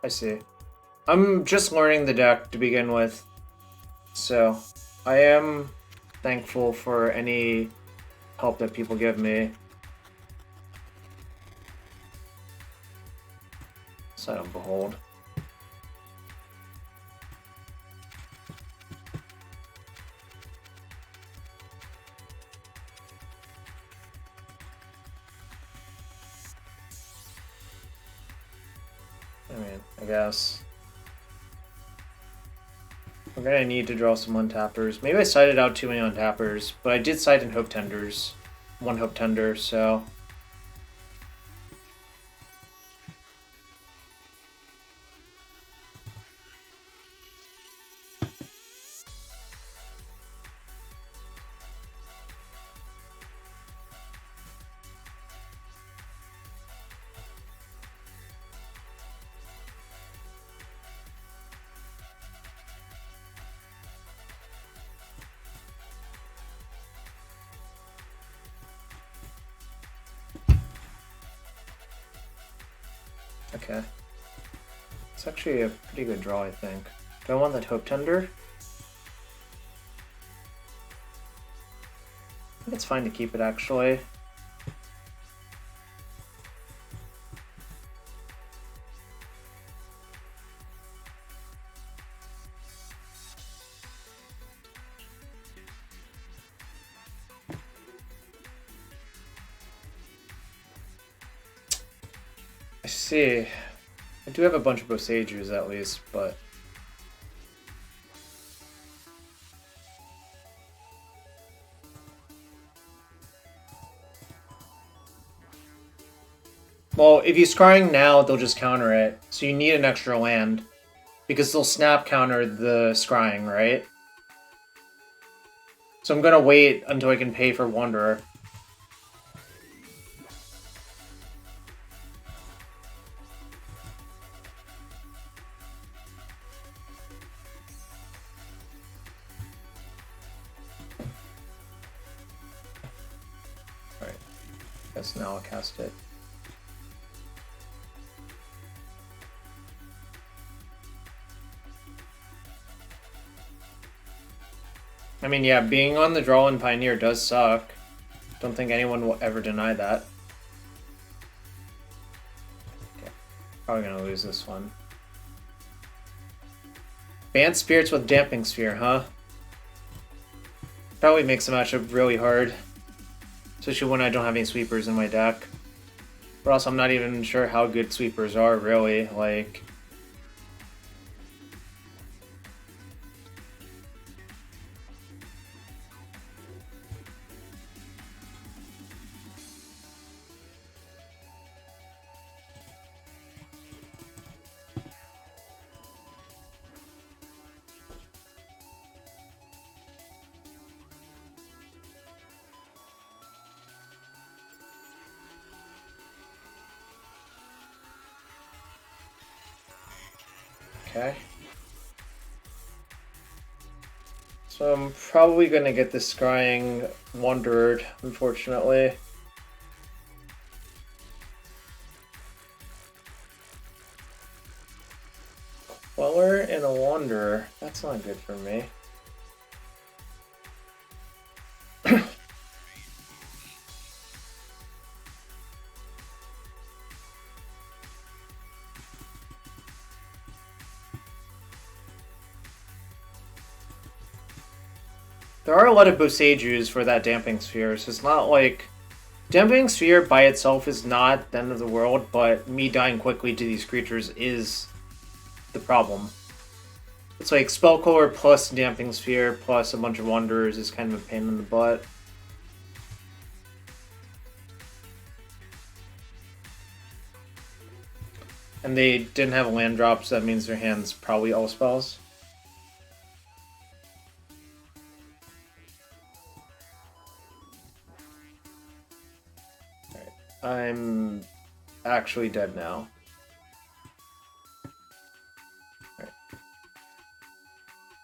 I see. I'm just learning the deck to begin with, so I am thankful for any help that people give me. Sight of Behold. I mean, I guess. We're gonna need to draw some untappers. Maybe I cited out too many untappers, but I did cite in Hope Tenders. One Hope Tender, so... Okay. It's actually a pretty good draw, I think. Do I want that Hope Tender? I think it's fine to keep it, actually. I see. I do have a bunch of Bosages at least, but... Well, if you scrying now, they'll just counter it. So you need an extra land. Because they'll snap counter the scrying, right? So I'm gonna wait until I can pay for Wanderer. Alright. Guess now I'll cast it. I mean, yeah, being on the draw in Pioneer does suck. Don't think anyone will ever deny that. Okay, probably gonna lose this one. Bant Spirits with Damping Sphere, huh? Probably makes the matchup really hard. Especially when I don't have any sweepers in my deck. But also, I'm not even sure how good sweepers are, really. Like... Okay. So I'm probably gonna get the Scrying Wandered, unfortunately. Queller and a Wanderer. That's not good for me. There are a lot of Bosages for that Damping Sphere, so it's not like... Damping Sphere by itself is not the end of the world, but me dying quickly to these creatures is the problem. It's like Spellcaller plus Damping Sphere plus a bunch of Wanderers is kind of a pain in the butt. And they didn't have land drops, so that means their hand's probably all spells. I'm actually dead now. Right.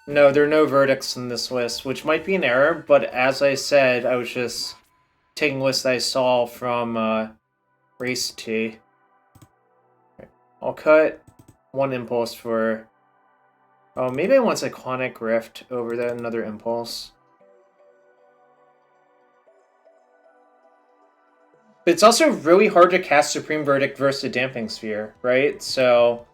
No, there are no verdicts in this list, which might be an error, but as I said, I was just taking lists that I saw from Raest. Right. I'll cut one impulse for... Oh, maybe I want Cyclonic Rift over that another impulse. But it's also really hard to cast Supreme Verdict versus a Damping Sphere, right? So...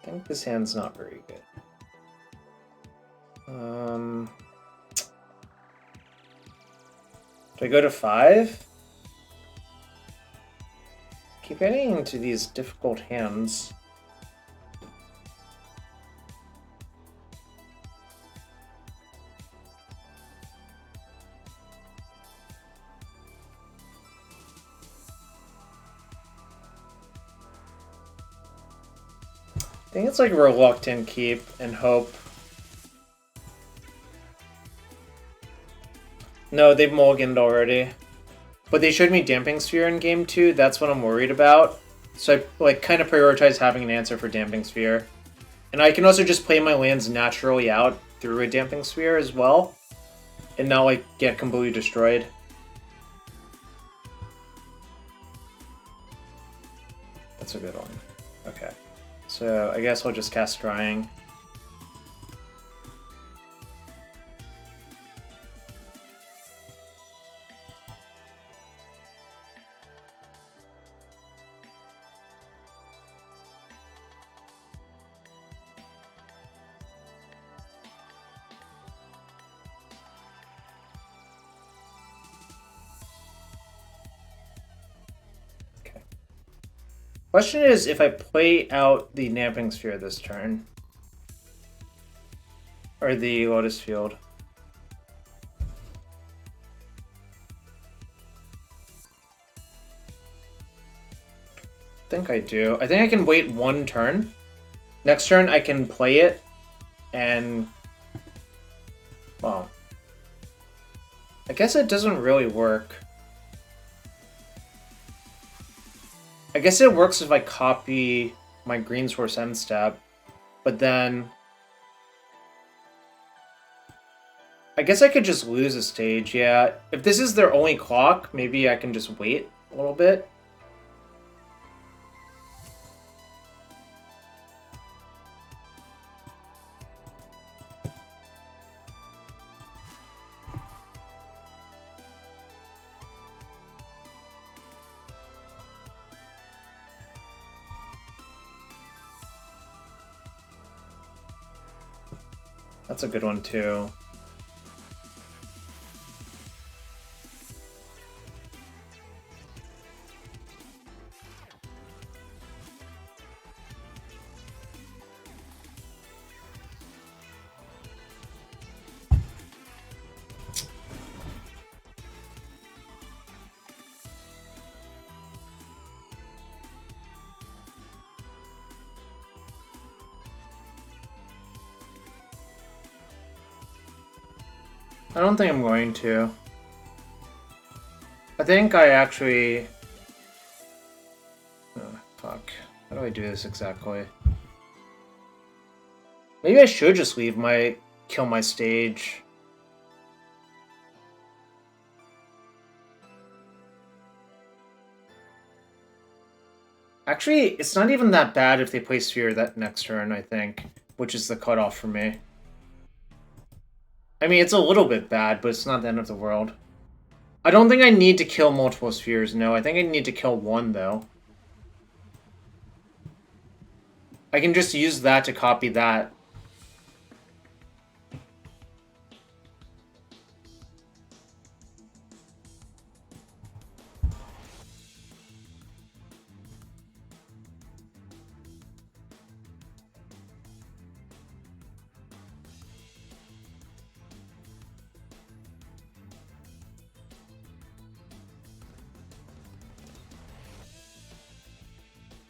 I think this hand's not very good. Do I go to 5? keep getting into these difficult hands. I think it's like reluctant keep and hope. No, they've mulliganed already. But they showed me Damping Sphere in game 2, that's what I'm worried about. So I like kind of prioritize having an answer for Damping Sphere. And I can also just play my lands naturally out through a Damping Sphere as well. And not like get completely destroyed. That's a good one. Okay. So I guess I'll just cast Drying. Question is if I play out the Damping Sphere this turn. Or the Lotus Field. I think I do. I think I can wait one turn. Next turn I can play it and... well... I guess it doesn't really work. I guess it works if I copy my green source end step, but then... I guess I could just lose a stage, yeah. If this is their only clock, maybe I can just wait a little bit. That's a good one, too. I don't think I'm going to. I think I actually... oh, fuck. How do I do this exactly? Maybe I should just leave my... kill my stage. Actually, it's not even that bad if they play Sphere that next turn, I think. Which is the cutoff for me. I mean, it's a little bit bad, but it's not the end of the world. I don't think I need to kill multiple spheres, no. I think I need to kill one, though. I can just use that to copy that.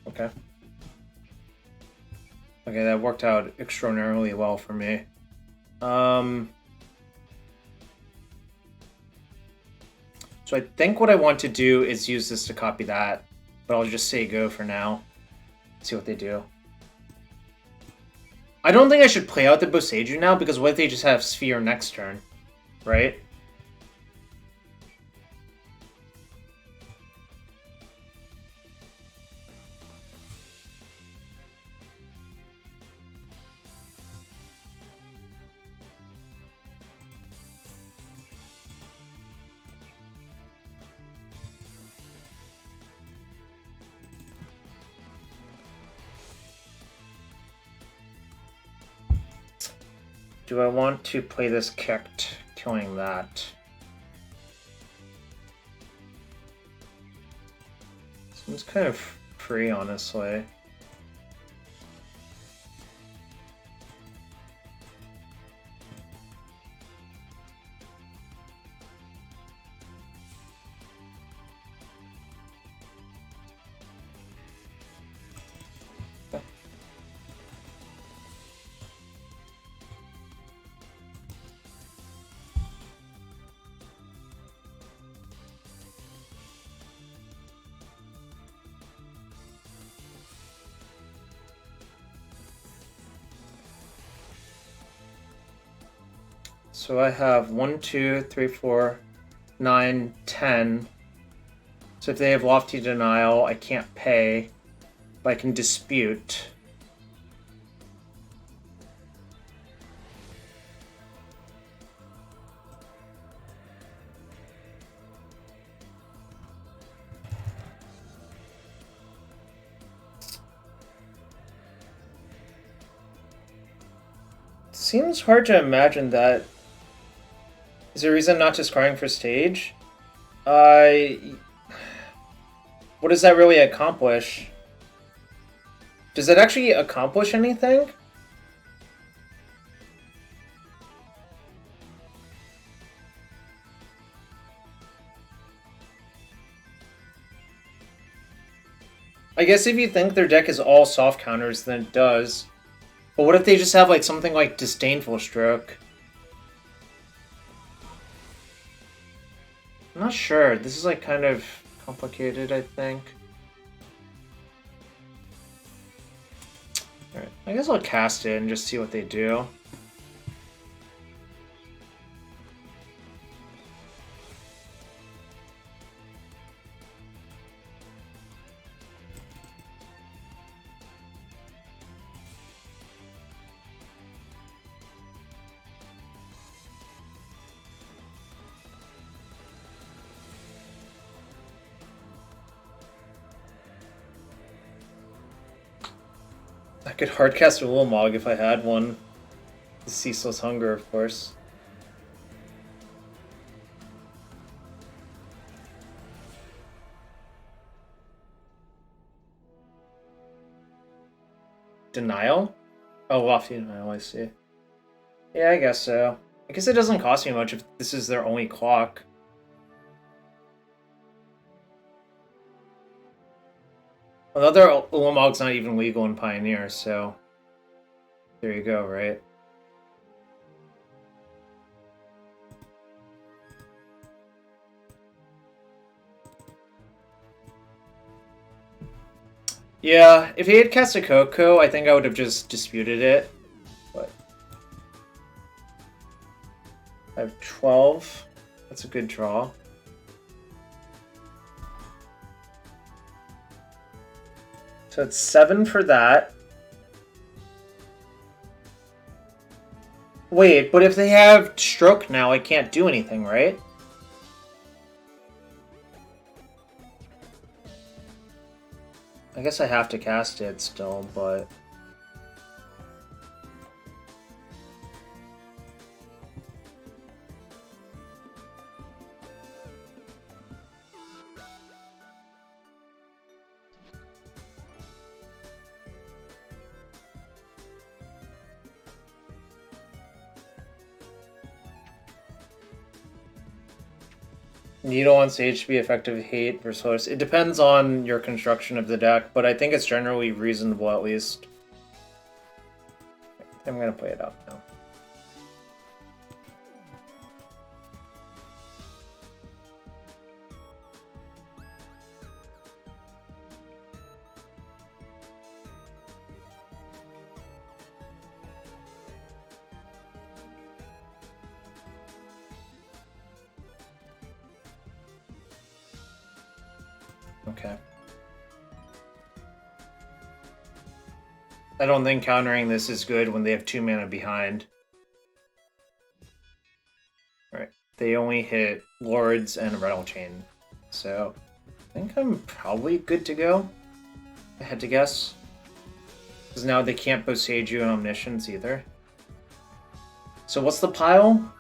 Okay. Okay, that worked out extraordinarily well for me. So I think what I want to do is use this to copy that, but I'll just say go for now. See what they do. I don't think I should play out the Boseiju now, because what if they just have Sphere next turn, right? Do I want to play this kicked, killing that? It's kind of free, honestly. So I have 1, 2, 3, 4, 9, 10. So if they have Lofty Denial, I can't pay, but I can dispute. Seems hard to imagine that. Is there a reason not just scrying for stage? What does that really accomplish? Does it actually accomplish anything? I guess if you think their deck is all soft counters, then it does. But what if they just have like something like Disdainful Stroke? I'm not sure. This is like kind of complicated, I think. Alright, I guess I'll cast it and just see what they do. I could hardcast a Ulamog if I had one. The Ceaseless Hunger, of course. Denial? Oh, Lofty Denial, I see. Yeah, I guess so. I guess it doesn't cost me much if this is their only clock. Another Ulamog's not even legal in Pioneer, so there you go, right? Yeah, if he had cast a Coco, I think I would have just disputed it. But I have 12. That's a good draw. So it's 7 for that. Wait, but if they have Stroke now, I can't do anything, right? I guess I have to cast it still, but... Needle on stage to be effective hate versus Lotus. It depends on your construction of the deck, but I think it's generally reasonable at least. I'm going to play it out now. Okay. I don't think countering this is good when they have 2 mana behind. Alright, they only hit Lords and Rattle Chain, so I think I'm probably good to go. I had to guess. Because now they can't Boseiju and Omniscience either. So what's the pile?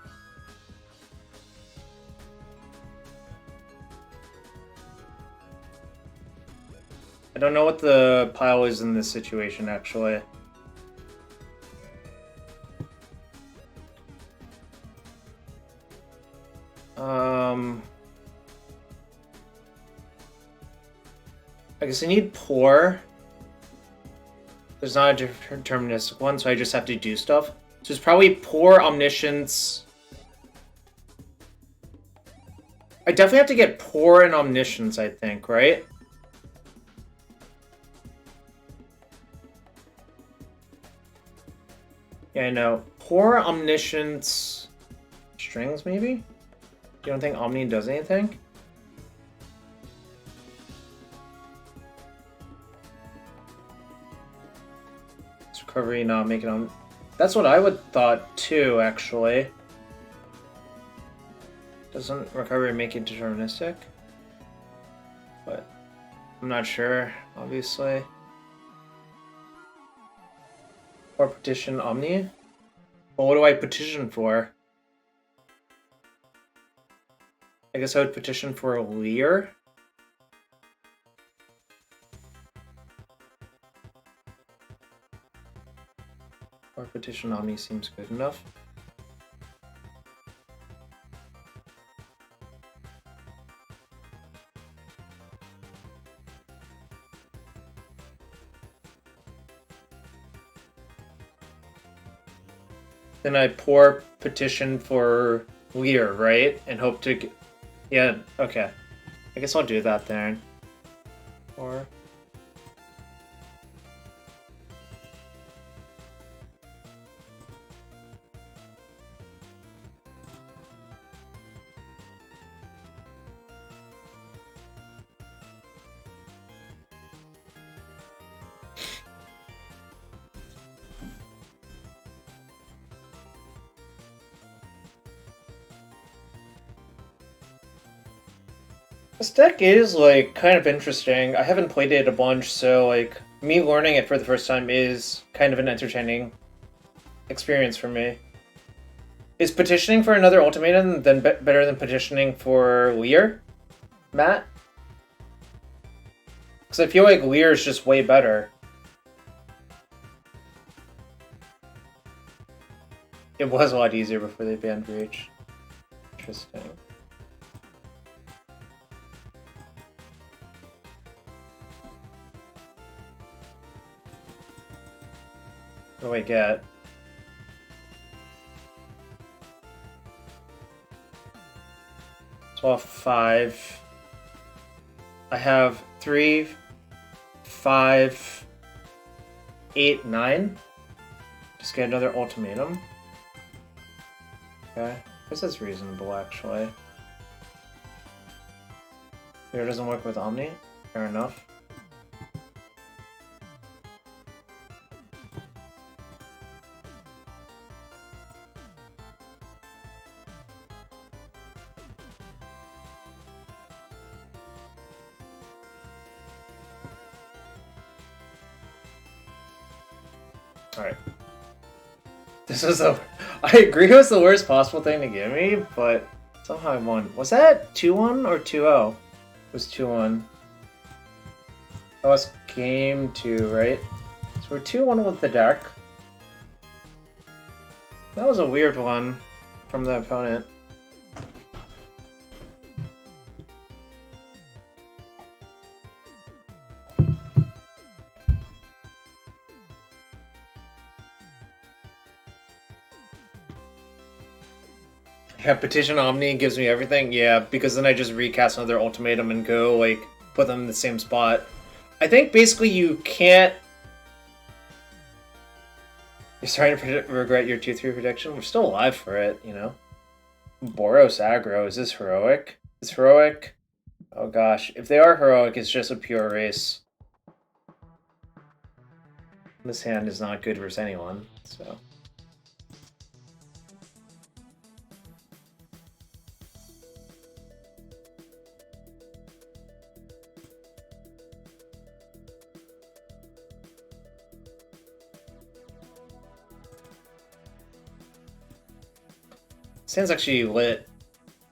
I don't know what the pile is in this situation, actually. I guess I need Pour. There's not a deterministic one, so I just have to do stuff. So it's probably Pour, Omniscience. I definitely have to get Pour and Omniscience, I think, right? Yeah, I know. Pour, Omniscience, Strings, maybe? You don't think Omni does anything? Recovery not make it on. That's what I would thought too, actually. Doesn't recovery make it deterministic? But I'm not sure, obviously. Or petition Omni? Well, what do I petition for? I guess I would petition for Lear. Or petition Omni seems good enough. Then I pour petition for Lear, right? And hope to get... Yeah, okay. I guess I'll do that then. Or... This deck is, like, kind of interesting. I haven't played it a bunch, so, like, me learning it for the first time is kind of an entertaining experience for me. Is petitioning for another ultimatum then better than petitioning for Lear, Matt? Because I feel like Lear is just way better. It was a lot easier before they banned Reach. Interesting. What do I get? So 5. I have 3, 5, 8, 9. Just get another ultimatum. Okay, I guess that's reasonable, actually. Here, it doesn't work with Omni. Fair enough. Alright. This was the... I agree it was the worst possible thing to give me, but somehow I won. Was that 2-1 or 2-0? It was 2-1. That was game 2, right? So we're 2-1 with the deck. That was a weird one from the opponent. Yeah, Petition Omni gives me everything. Yeah, because then I just recast another ultimatum and go, like, put them in the same spot. I think basically you can't... You're starting to regret your 2-3 prediction? We're still alive for it, you know? Boros aggro, is this heroic? Is heroic? Oh gosh, if they are heroic, it's just a pure race. This hand is not good versus anyone, so... This hand's actually lit.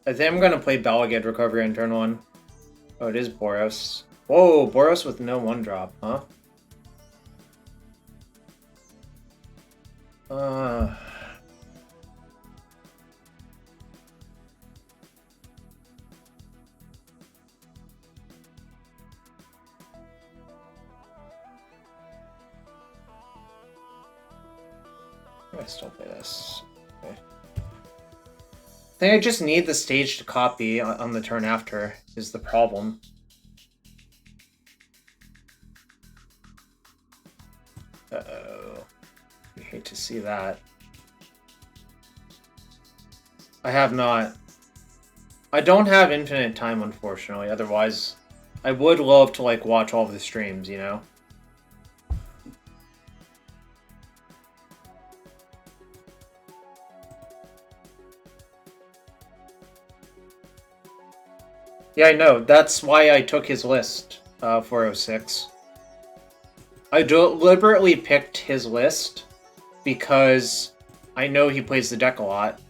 I think I'm gonna play Balagad Recovery on turn 1. Oh, it is Boros. Whoa, Boros with no 1-drop, huh? I still play this. Okay. I think I just need the stage to copy on the turn after, is the problem. Uh-oh. I hate to see that. I have not. I don't have infinite time, unfortunately. Otherwise, I would love to, like, watch all of the streams, you know? Yeah, I know. That's why I took his list, 406. I deliberately picked his list because I know he plays the deck a lot.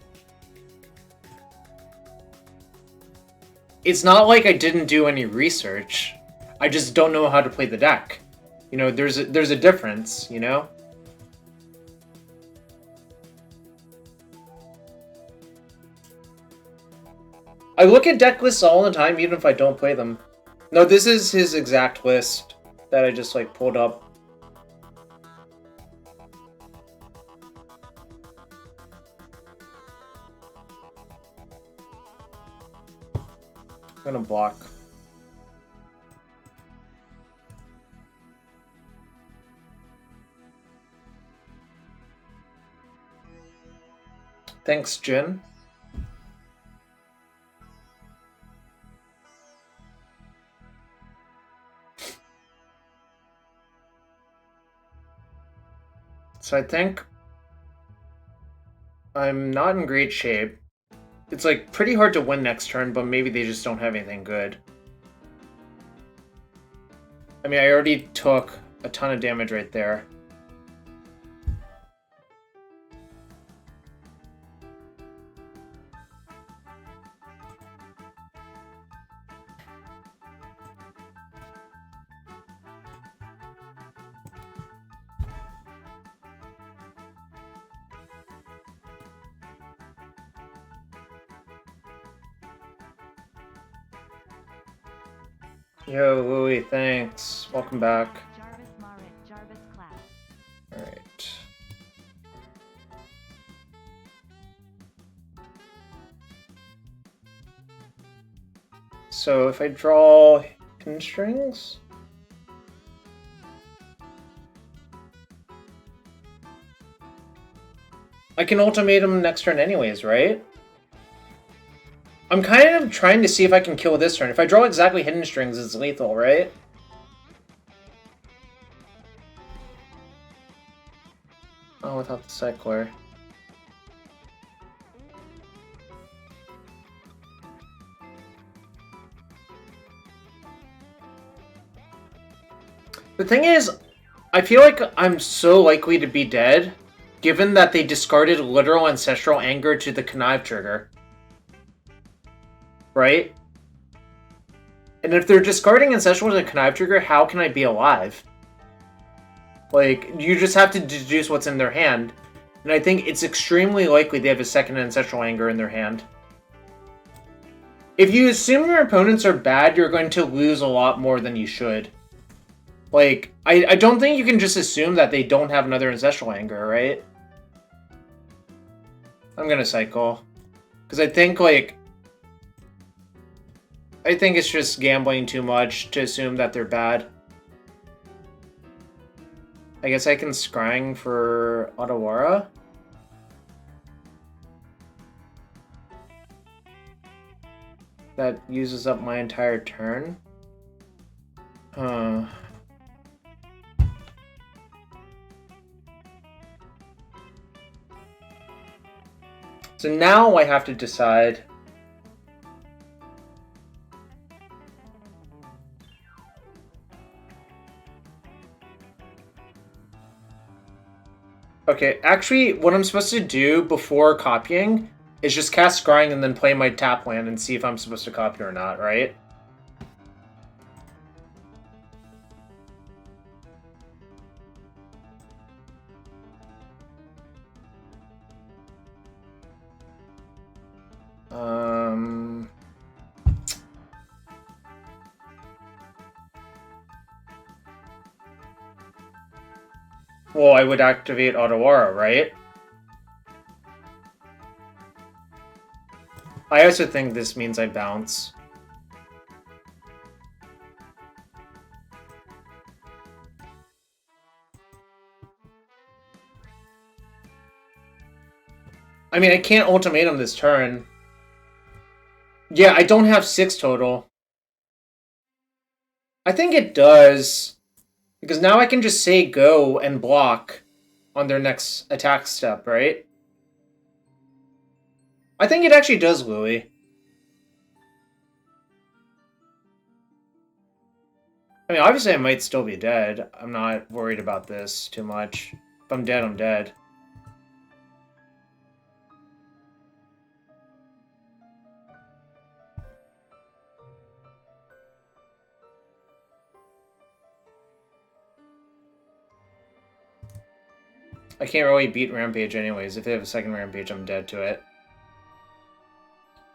It's not like I didn't do any research. I just don't know how to play the deck. You know, there's a difference, you know? I look at deck lists all the time, even if I don't play them. No, this is his exact list that I just, like, pulled up. I'm gonna block. Thanks, Jin. So I think I'm not in great shape. It's, like, pretty hard to win next turn, but maybe they just don't have anything good. I mean, I already took a ton of damage right there. Yo, Louie, thanks. Welcome back. Jarvis class. Alright. So if I draw hidden strings... I can ultimatum next turn anyways, right? I'm kind of trying to see if I can kill this turn. If I draw exactly hidden strings, it's lethal, right? Oh, without the cycler. The thing is, I feel like I'm so likely to be dead, given that they discarded literal ancestral anger to the connive trigger. Right? And if they're discarding ancestral to the connive trigger, how can I be alive? Like, you just have to deduce what's in their hand. And I think it's extremely likely they have a second ancestral anger in their hand. If you assume your opponents are bad, you're going to lose a lot more than you should. Like, I don't think you can just assume that they don't have another ancestral anger, right? I'm gonna cycle. Because I think, like... I think it's just gambling too much to assume that they're bad. I guess I can scrying for Otawara. That uses up my entire turn. So now I have to decide... Okay, actually, what I'm supposed to do before copying is just cast Scrying and then play my tap land and see if I'm supposed to copy or not, right? Well, I would activate Otawara, right? I also think this means I bounce. I mean, I can't ultimatum this turn. Yeah, I don't have 6 total. I think it does. Because now I can just say go and block on their next attack step, right? I think it actually does, Louis. I mean, obviously I might still be dead. I'm not worried about this too much. If I'm dead, I'm dead. I can't really beat Rampage anyways. If they have a second Rampage, I'm dead to it.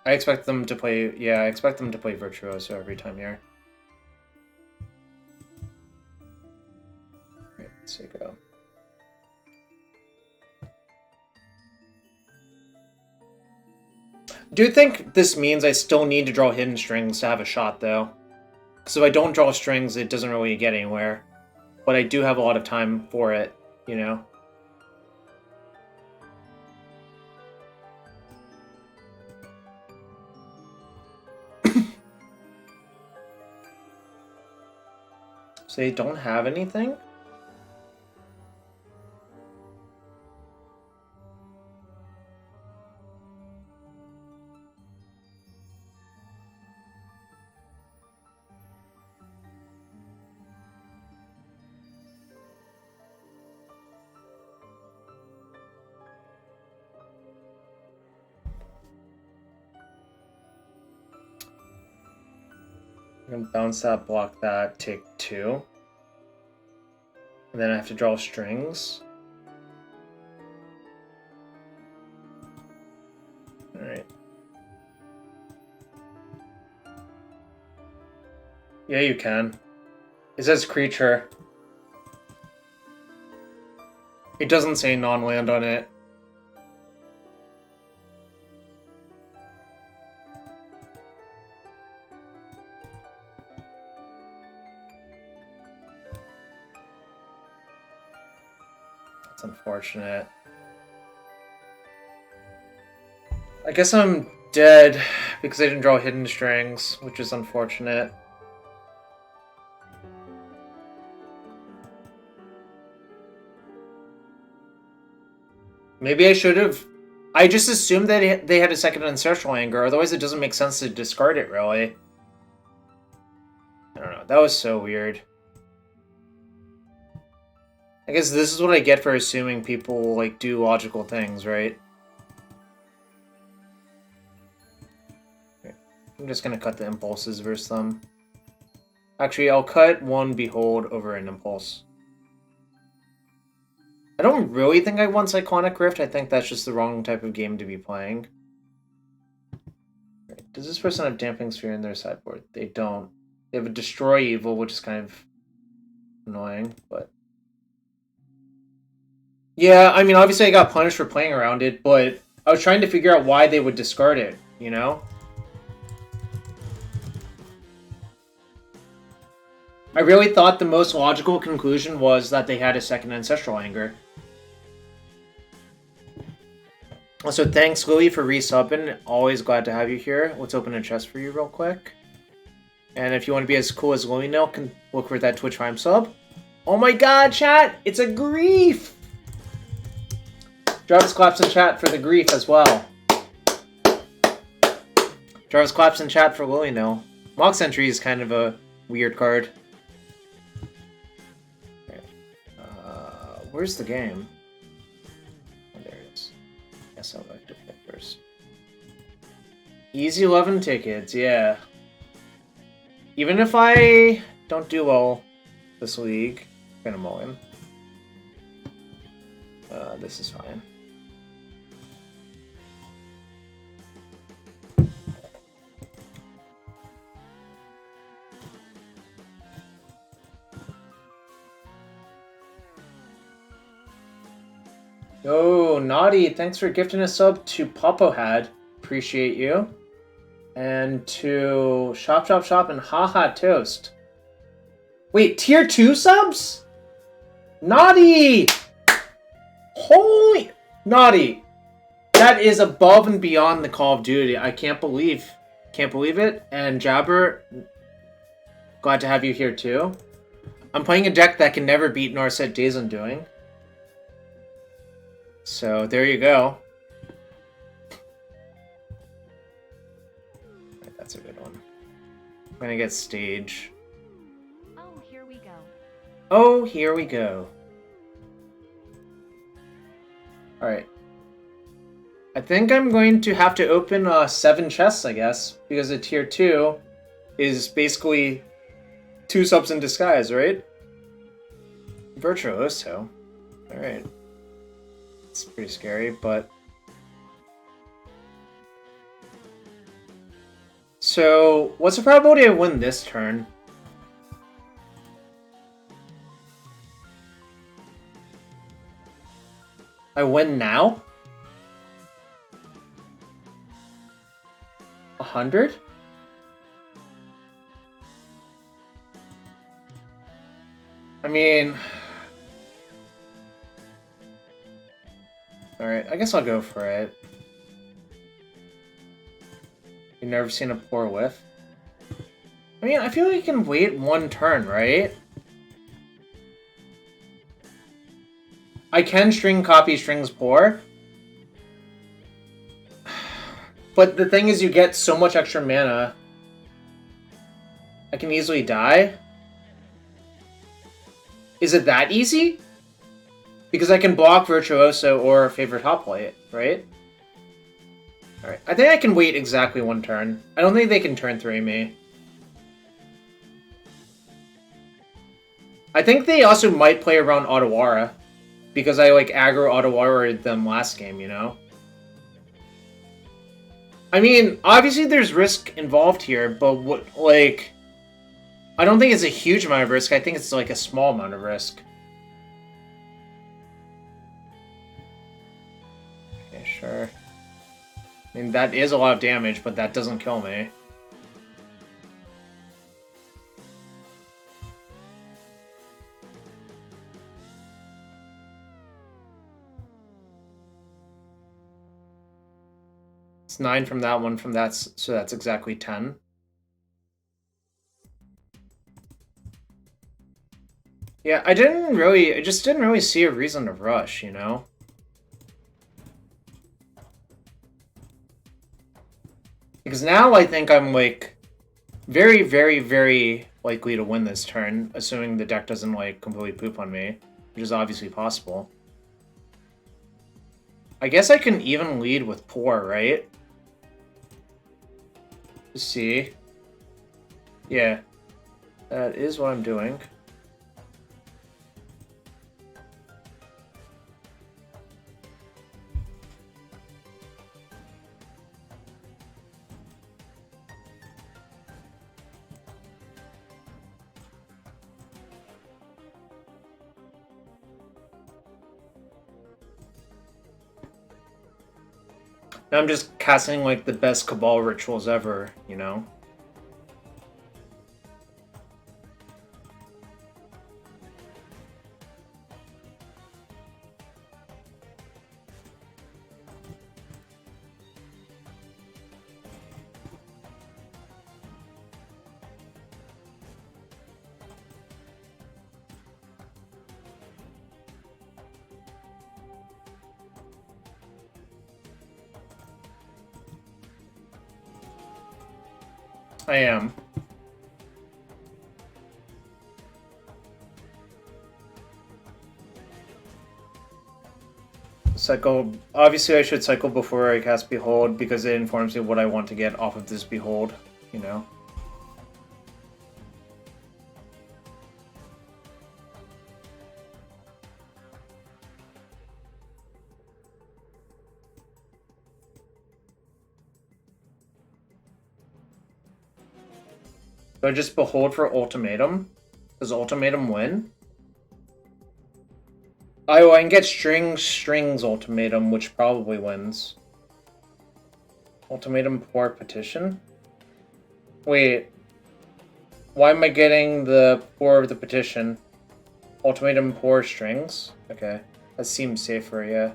I expect them to play... Yeah, I expect them to play Virtuoso every time here. Right, let's see, go. Do you think this means I still need to draw hidden strings to have a shot, though? Because if I don't draw strings, it doesn't really get anywhere. But I do have a lot of time for it, you know? So they don't have anything? I'm gonna bounce that, block that, take 2. And then I have to draw strings. Alright. Yeah, you can. It says creature. It doesn't say non-land on it. That's unfortunate. I guess I'm dead because I didn't draw hidden strings, which is unfortunate. Maybe I should have... I just assumed that they had a second Ancestral Anger, otherwise it doesn't make sense to discard it, really. I don't know, that was so weird. I guess this is what I get for assuming people, like, do logical things, right? I'm just gonna cut the impulses versus them. Actually, I'll cut one Behold over an Impulse. I don't really think I want Cyclonic Rift. I think that's just the wrong type of game to be playing. Does this person have Damping Sphere in their sideboard? They don't. They have a Destroy Evil, which is kind of annoying, but... Yeah, I mean, obviously I got punished for playing around it, but I was trying to figure out why they would discard it, you know? I really thought the most logical conclusion was that they had a second Ancestral Anger. Also, thanks, Louis, for resubbing. Always glad to have you here. Let's open a chest for you real quick. And if you want to be as cool as Louis now, can look for that Twitch Prime sub. Oh my god, chat! It's a grief! Jarvis claps in chat for the grief as well. Jarvis claps in chat for Louis now. Mock Sentry is kind of a weird card. Where's the game? Oh, there it is. Guess I'll like to play first. Easy 11 tickets, yeah. Even if I don't do well this league, I'm gonna mulligan. This is fine. Yo, Naughty, thanks for gifting a sub to Popohad. Appreciate you. And to Shop Shop Shop and Haha Toast. Wait, tier 2 subs? Naughty! Holy... Naughty. That is above and beyond the Call of Duty. I can't believe it. And Jabber, glad to have you here too. I'm playing a deck that can never beat Narset Days Undoing. So there you go. That's a good one. I'm gonna get stage. Oh, here we go. Oh, here we go. Alright. I think I'm going to have to open 7 chests, I guess, because a tier 2 is basically 2 subs in disguise, right? Virtuoso. Alright. It's pretty scary, but... So, what's the probability I win this turn? I win now? 100? I mean... Alright, I guess I'll go for it. You've never seen a poor whiff? I mean, I feel like you can wait 1 turn, right? I can string copy strings poor. But the thing is, you get so much extra mana. I can easily die. Is it that easy? Because I can block Virtuoso or Favorite Hoplite, right? Alright, I think I can wait exactly 1 turn. I don't think they can turn 3 me. I think they also might play around Otawara. Because I, like, aggro Otawara them last game, you know? I mean, obviously there's risk involved here, but what, like... I don't think it's a huge amount of risk, I think it's, like, a small amount of risk. Okay, sure. I mean, that is a lot of damage, but that doesn't kill me. It's 9 from that one, from that, so that's exactly 10. Yeah, I just didn't really see a reason to rush, you know? Because now I think I'm, like, very, very, very likely to win this turn, assuming the deck doesn't, like, completely poop on me, which is obviously possible. I guess I can even lead with poor, right? Let's see. Yeah. That is what I'm doing. Now I'm just casting, like, the best Cabal rituals ever, you know? I am. Cycle. Obviously, I should cycle before I cast Behold because it informs me what I want to get off of this Behold, you know? Do I just Behold for Ultimatum? Does Ultimatum win? Oh, I can get strings ultimatum, which probably wins. Ultimatum pour petition? Wait. Why am I getting the pour of the petition? Ultimatum pour strings? Okay. That seems safer, yeah.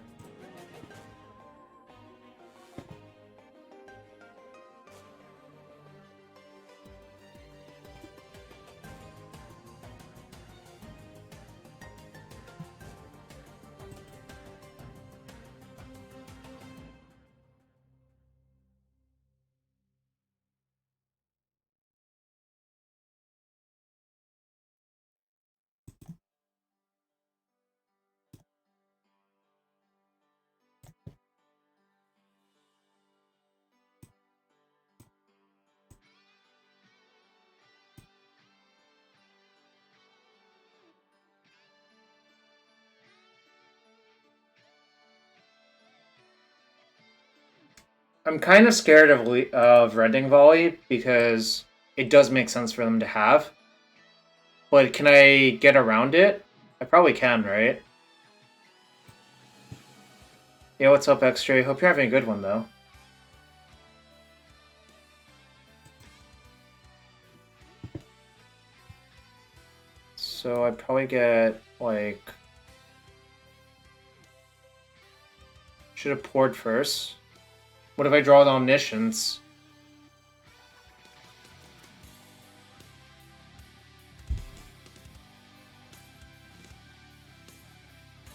I'm kind of scared of Rending Volley because it does make sense for them to have. But can I get around it? I probably can, right? Yeah, what's up, X-Ray? Hope you're having a good one, though. So I'd probably get, like... Should have poured first. What if I draw the Omniscience?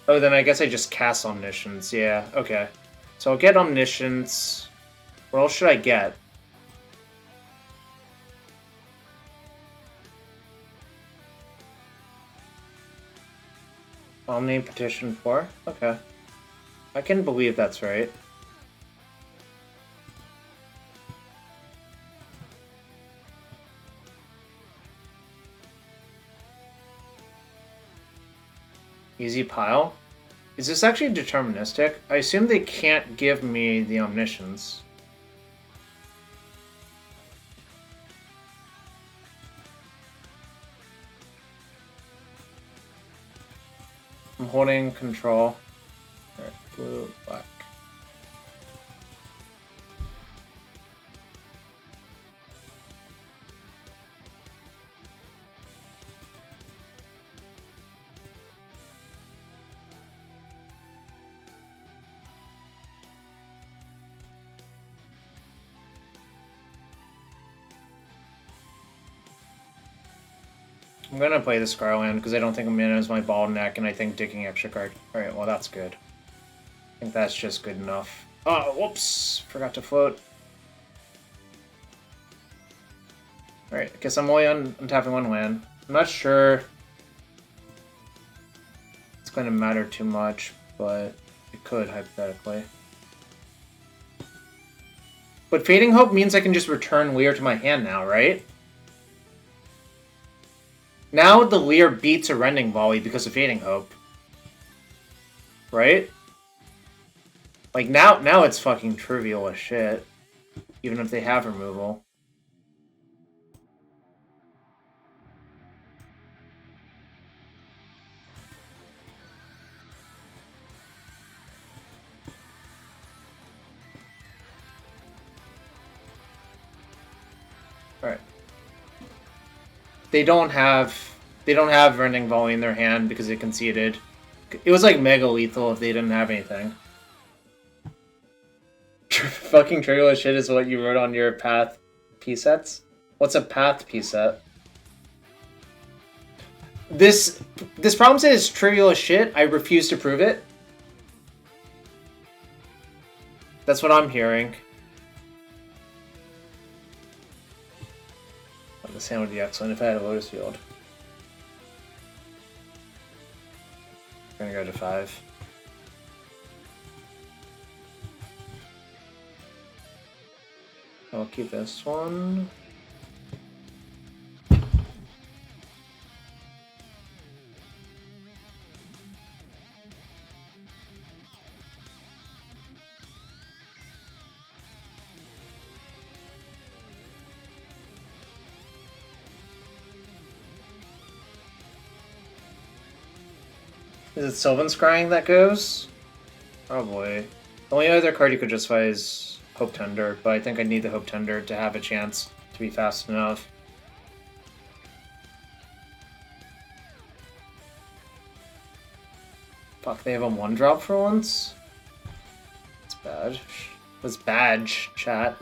Oh, then I guess I just cast Omniscience. Yeah, okay. So I'll get Omniscience. What else should I get? Omni Petition 4? Okay. I can believe that's right. Easy pile? Is this actually deterministic? I assume they can't give me the Omniscience. I'm holding control. Alright, blue, black. I'm gonna play the Scarland because I don't think Mana is my ball neck, and I think digging extra card. Alright, well that's good. I think that's just good enough. Oh, whoops! Forgot to float. Alright, I guess I'm only untapping one land. I'm not sure it's going to matter too much, but it could, hypothetically. But Fading Hope means I can just return Leer to my hand now, right? Now the Leer beats a Rending Volley because of Fading Hope. Right? Like, now it's fucking trivial as shit. Even if they have removal. Alright. They don't have Rending Volley in their hand because it conceded. It was like mega lethal if they didn't have anything. Fucking trivial shit is what you wrote on your path P-sets? What's a path P-set? This problem set is trivial as shit. I refuse to prove it. That's what I'm hearing. This hand would be excellent if I had a Lotus Field. We're gonna go to 5. I'll keep this one. Is it Sylvan Scrying that goes? Probably. The only other card you could justify is Hope Tender, but I think I need the Hope Tender to have a chance to be fast enough. Fuck, they have a 1-drop for once? That's bad. That's badge, chat.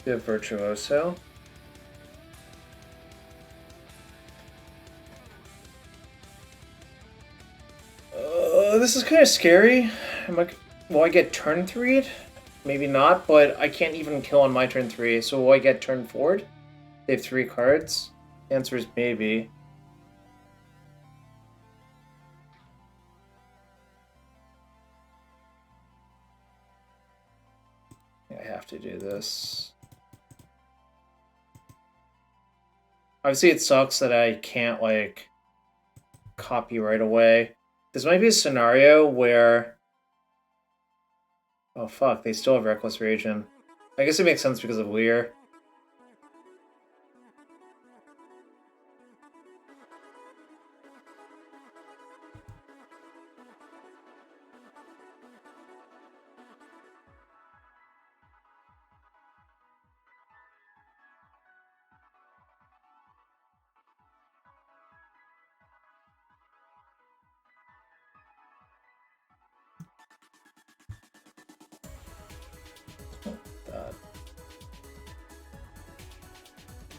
We have Virtuoso. This is kind of scary. Will I get turn 3'd? Maybe not, but I can't even kill on my turn 3, so will I get turn 4'd? They have 3 cards? The answer is maybe. I have to do this. Obviously it sucks that I can't, like, copy right away. This might be a scenario where... Oh fuck, they still have Reckless Rage in. I guess it makes sense because of Lear.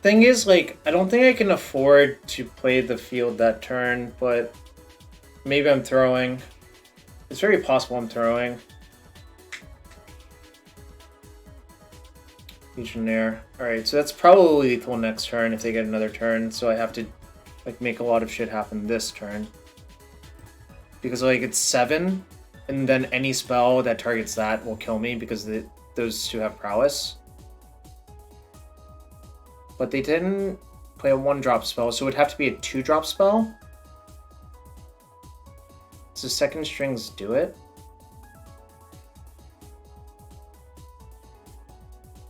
Thing is, like, I don't think I can afford to play the field that turn, but maybe I'm throwing. It's very possible I'm throwing. Legionnaire. Alright, so that's probably lethal next turn if they get another turn, so I have to, like, make a lot of shit happen this turn. Because, like, it's 7, and then any spell that targets that will kill me because those two have prowess. But they didn't play a 1-drop spell, so it would have to be a 2-drop spell. Does the second strings do it?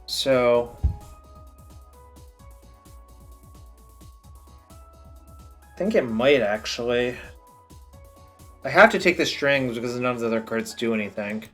So... I think it might, actually. I have to take the strings because none of the other cards do anything.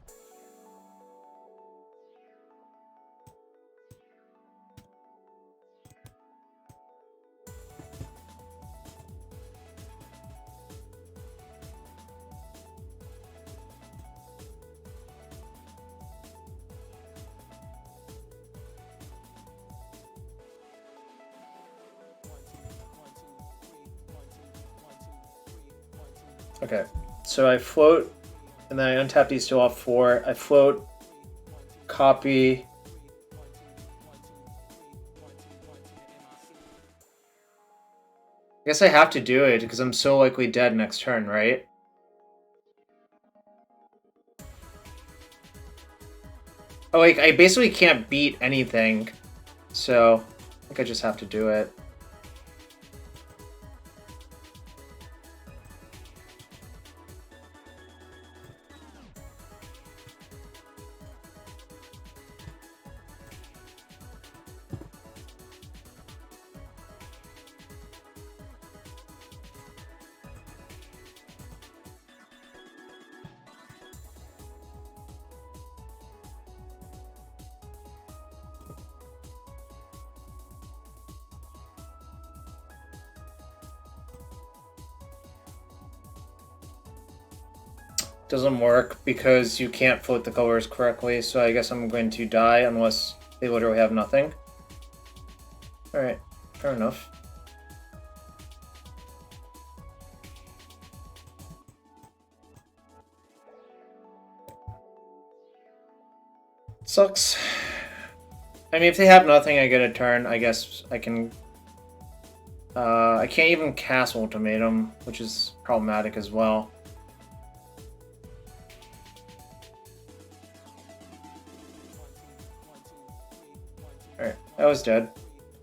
Okay, so I float, and then I untap these two off 4. I float, copy. I guess I have to do it because I'm so likely dead next turn, right? Oh, like, I basically can't beat anything, so I think I just have to do it. Doesn't work because you can't float the colors correctly, so I guess I'm going to die unless they literally have nothing. Alright, fair enough. Sucks. I mean, if they have nothing, I get a turn. I guess I can... I can't even cast Ultimatum, which is problematic as well. Alright, that was dead.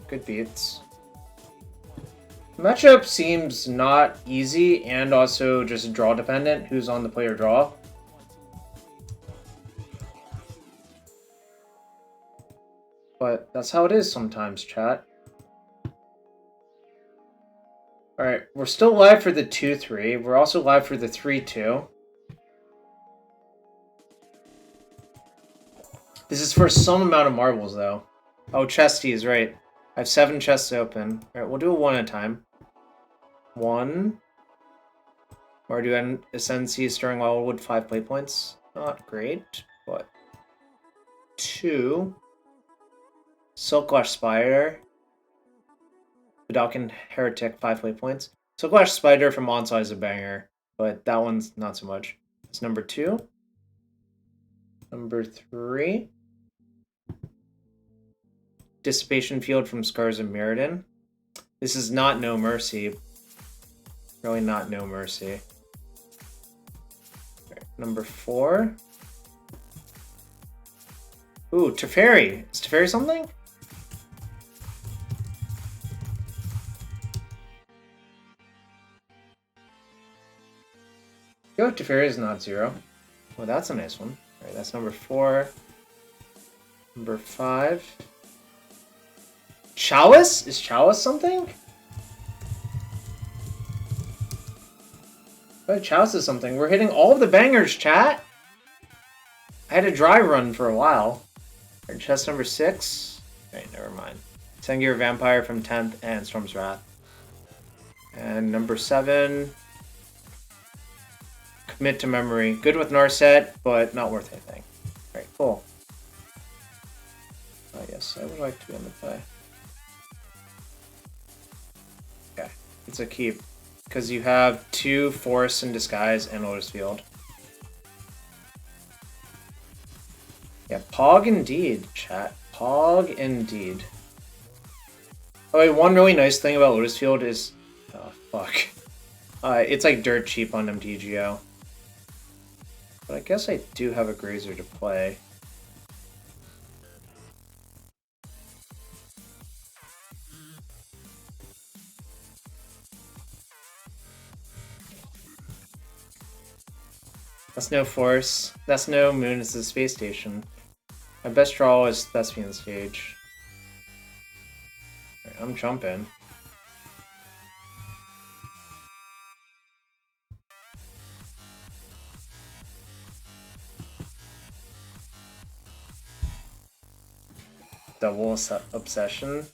Good beats. The matchup seems not easy and also just draw dependent. Who's on the player draw? But that's how it is sometimes, chat. Alright, we're still live for the 2-3. We're also live for the 3-2. This is for some amount of marbles, though. Oh, chesty is right. I have 7 chests open. Alright, we'll do it one at a time. 1. Or do an Ascendancy Stirring Wildwood 5 play points. Not great, but 2. Silklash Spider. Vidalcan Heretic 5 play points. Silklash Spider from Onslaught is a banger, but that one's not so much. It's number 2. Number 3. Dissipation Field from Scars of Mirrodin. This is not No Mercy. Really not No Mercy. Right, number 4. Ooh, Teferi. Is Teferi something? Yo, Teferi is not 0. Well, that's a nice one. Alright, that's number 4. Number 5. Chalice? Is Chalice something? Oh, Chalice is something. We're hitting all of the bangers, chat! I had a dry run for a while. Alright, chest number 6. Alright, never mind. Sengir Vampire from 10th and Storm's Wrath. And number 7. Commit to Memory. Good with Narset, but not worth anything. Alright, cool. Oh yes, I would like to be on the play. Okay, it's a keep. Because you have 2 Forests in Disguise and Lotus Field. Yeah, Pog indeed, chat. Pog indeed. Oh, wait, one really nice thing about Lotus Field is... Oh, fuck. It's like dirt cheap on MTGO. But I guess I do have a Grazer to play. That's no Force. That's no Moon. It's the space station. My best draw is Thespian Stage. Right, I'm jumping. Double Obsession.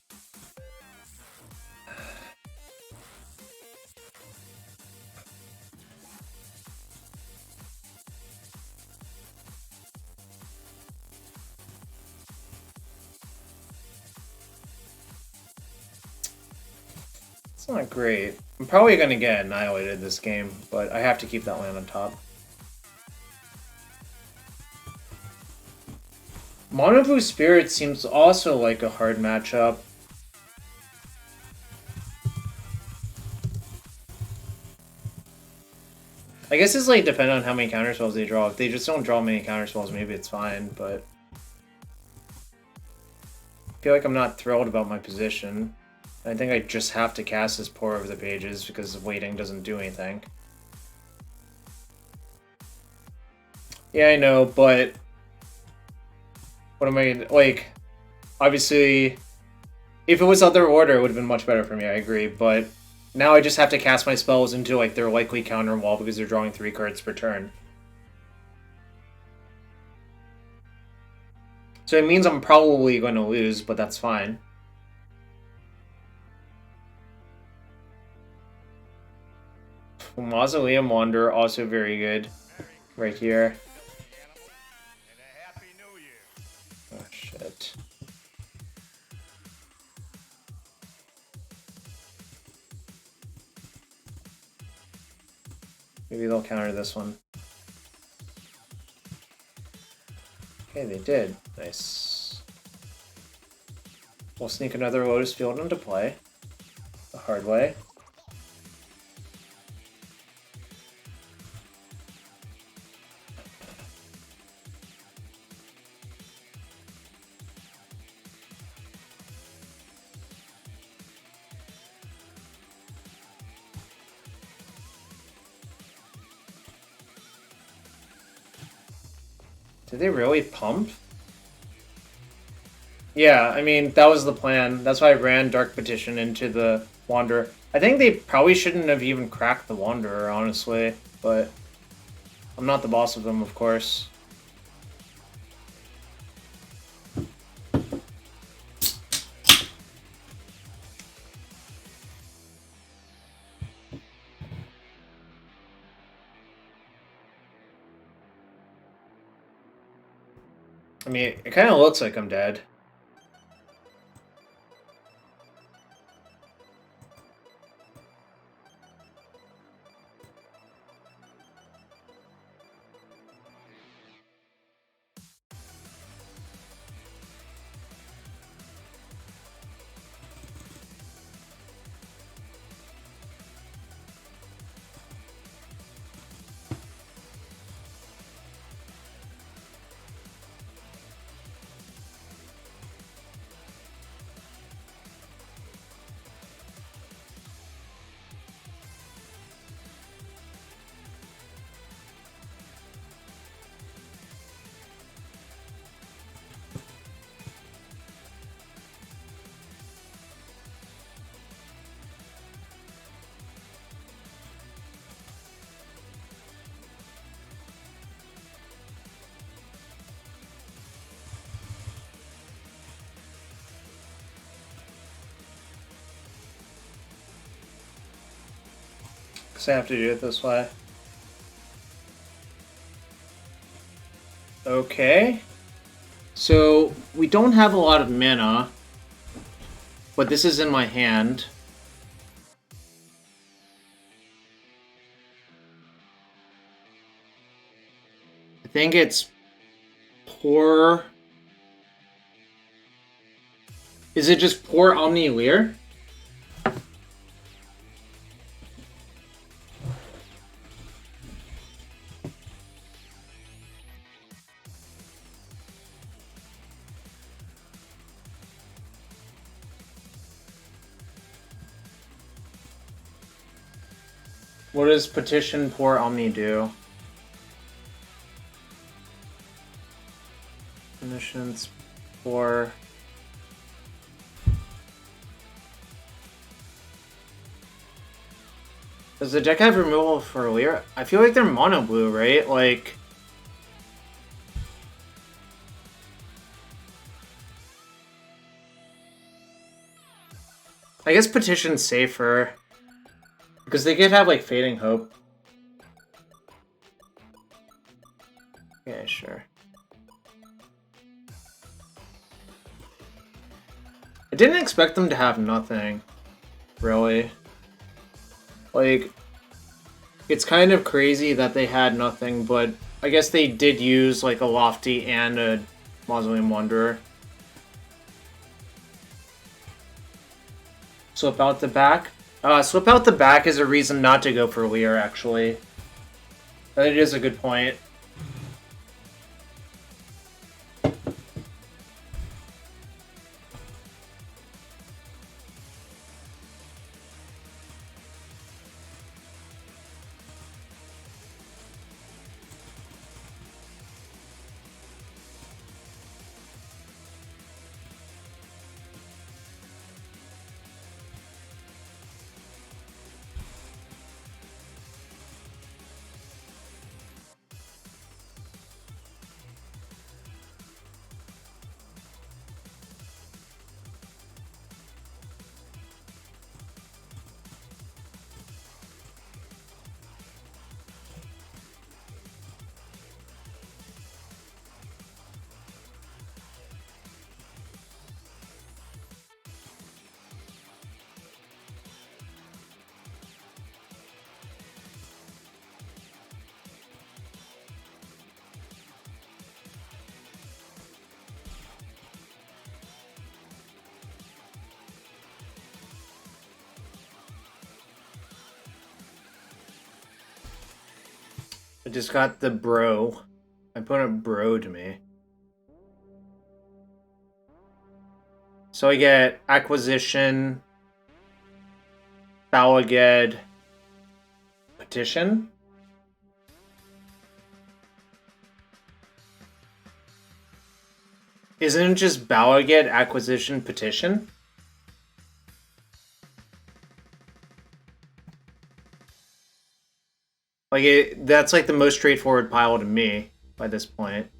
It's not great. I'm probably going to get annihilated this game, but I have to keep that land on top. Monoblue Spirit seems also like a hard matchup. I guess it's like dependent on how many counterspells they draw. If they just don't draw many counterspells, maybe it's fine, but I feel like I'm not thrilled about my position. I think I just have to cast this Pour Over the Pages because waiting doesn't do anything. Yeah, I know, but what am I like? Obviously, if it was other order, it would have been much better for me. I agree, but now I just have to cast my spells into like their likely counter wall because they're drawing 3 cards per turn. So it means I'm probably going to lose, but that's fine. Mausoleum Wanderer also very good, right here. Oh shit. Maybe they'll counter this one. Okay, they did. Nice. We'll sneak another Lotus Field into play. The hard way. Did they really pump? Yeah, I mean, that was the plan. That's why I ran Dark Petition into the Wanderer. I think they probably shouldn't have even cracked the Wanderer, honestly, but I'm not the boss of them, of course. I mean, it kind of looks like I'm dead. Because I have to do it this way. Okay. So, we don't have a lot of mana, but this is in my hand. I think it's poor. Is it just poor Omni Lear? What does Petition Poor Omni do? Omniscience for... Does the deck have removal for Lear? I feel like they're mono blue, right? Like... I guess Petition's safer. Because they could have, like, Fading Hope. Yeah, sure. I didn't expect them to have nothing. Really. Like, it's kind of crazy that they had nothing, but I guess they did use, like, a Lofty and a Mausoleum Wanderer. Swap out the back. Swap out the back is a reason not to go for Lear, actually. That is a good point. I just got the bro. I put a bro to me. So I get Acquisition, Balaged, Petition. Isn't it just Balagit acquisition petition? Like, that's like the most straightforward pile to me by this point.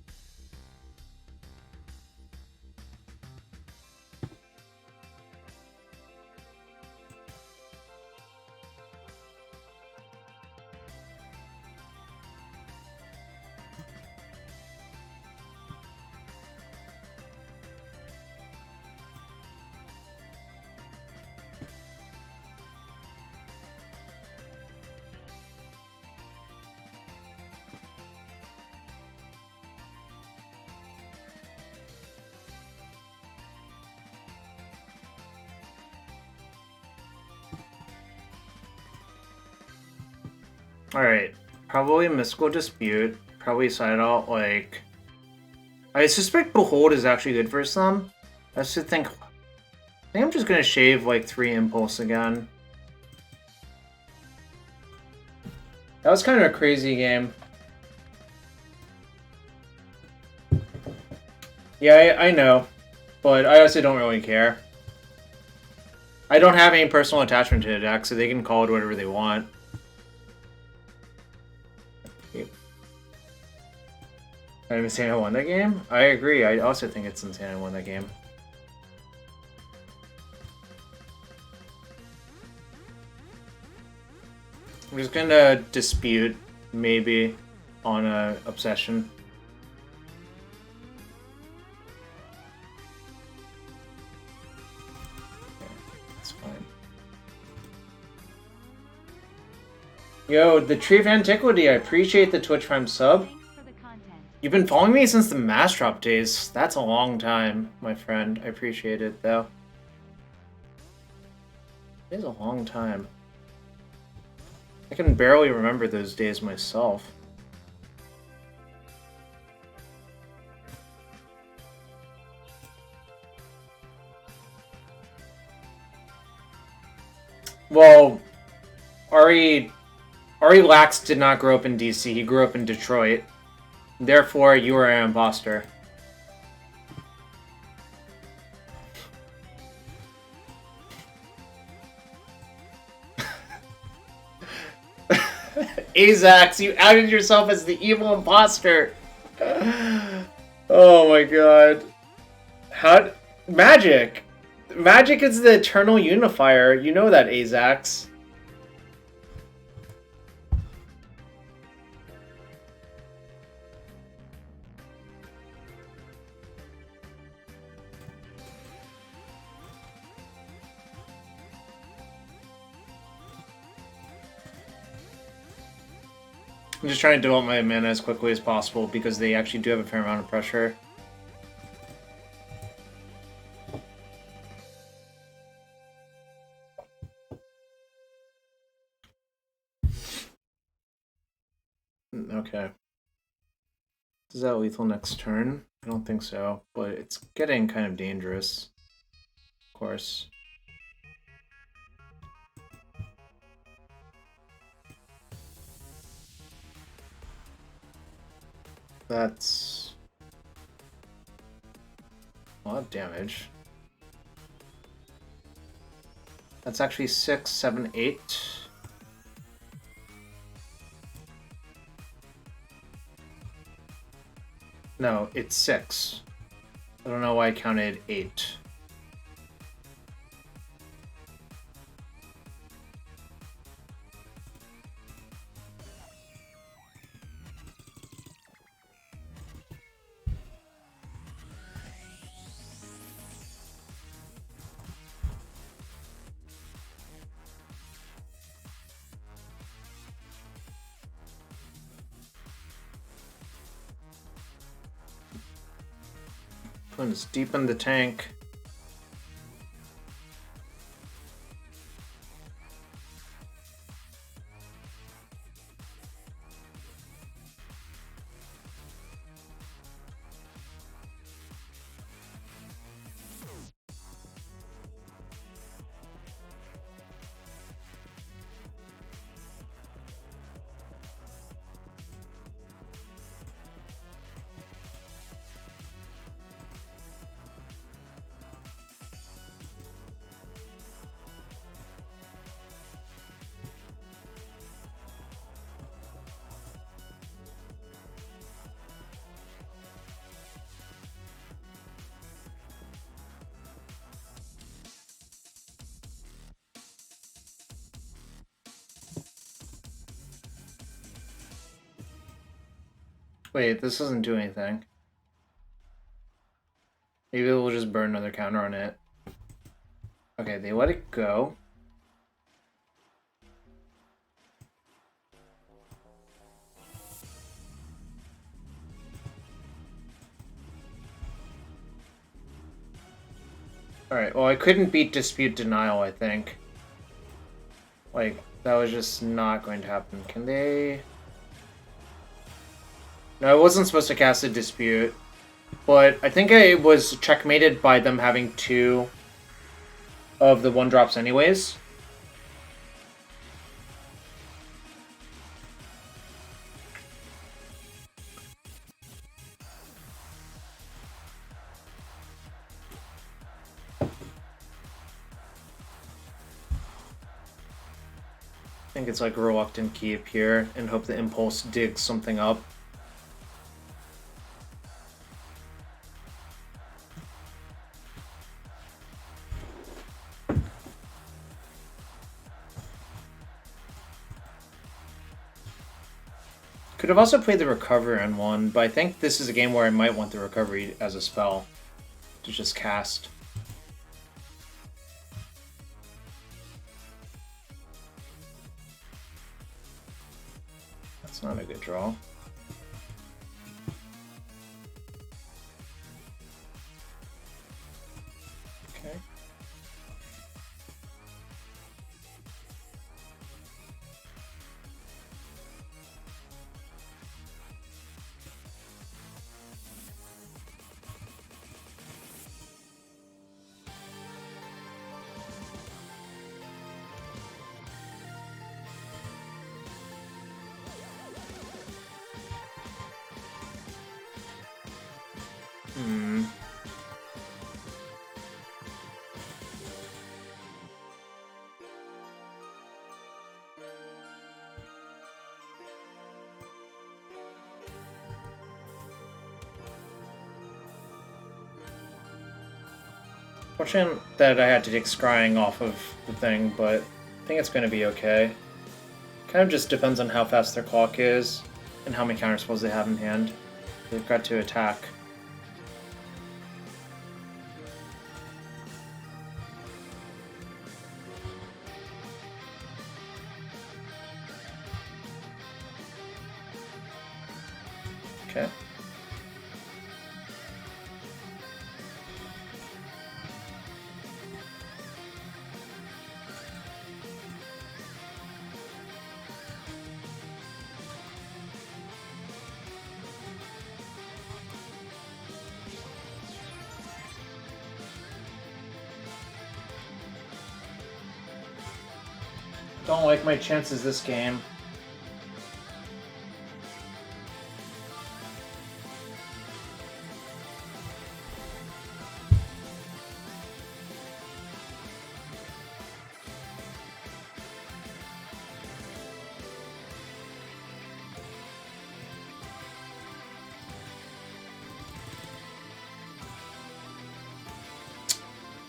Alright, probably Mystical Dispute, probably side out, like... I suspect Behold is actually good for some. I think I'm just gonna shave, like, 3 Impulse again. That was kind of a crazy game. Yeah, I know, but I also don't really care. I don't have any personal attachment to the deck, so they can call it whatever they want. I'm insane I won that game? I agree, I also think it's insane I won that game. I'm just gonna dispute, maybe, on a Obsession. Okay, that's fine. Yo, the Tree of Antiquity, I appreciate the Twitch Prime sub. You've been following me since the Mass Drop days. That's a long time, my friend. I appreciate it, though. It is a long time. I can barely remember those days myself. Well, Ari Lax did not grow up in DC. He grew up in Detroit. Therefore, you are an imposter. Azax, you outed yourself as the evil imposter. Oh my god. How... Magic! Magic is the eternal unifier. You know that, Azax. I'm just trying to develop my mana as quickly as possible because they actually do have a fair amount of pressure. Okay. Is that lethal next turn? I don't think so, but it's getting kind of dangerous. Of course. That's a lot of damage. That's actually 6, 7, 8. No, it's 6. I don't know why I counted 8. Putting us deep in the tank. Wait, this doesn't do anything. Maybe we'll just burn another counter on it. Okay, they let it go. Alright, well I couldn't beat Dispute Denial, I think. Like, that was just not going to happen. Can they... No, I wasn't supposed to cast a Dispute. But I think I was checkmated by them having 2 of the 1-drops anyways. I think it's like a reluctant keep here and hope the Impulse digs something up. Could have also played the Recover in one, but I think this is a game where I might want the Recovery as a spell to just cast. That's not a good draw. Okay. Fortunate that I had to take Scrying off of the thing, but I think it's going to be okay. Kind of just depends on how fast their clock is and how many counterspells they have in hand. They've got to attack. Okay. Don't like my chances this game.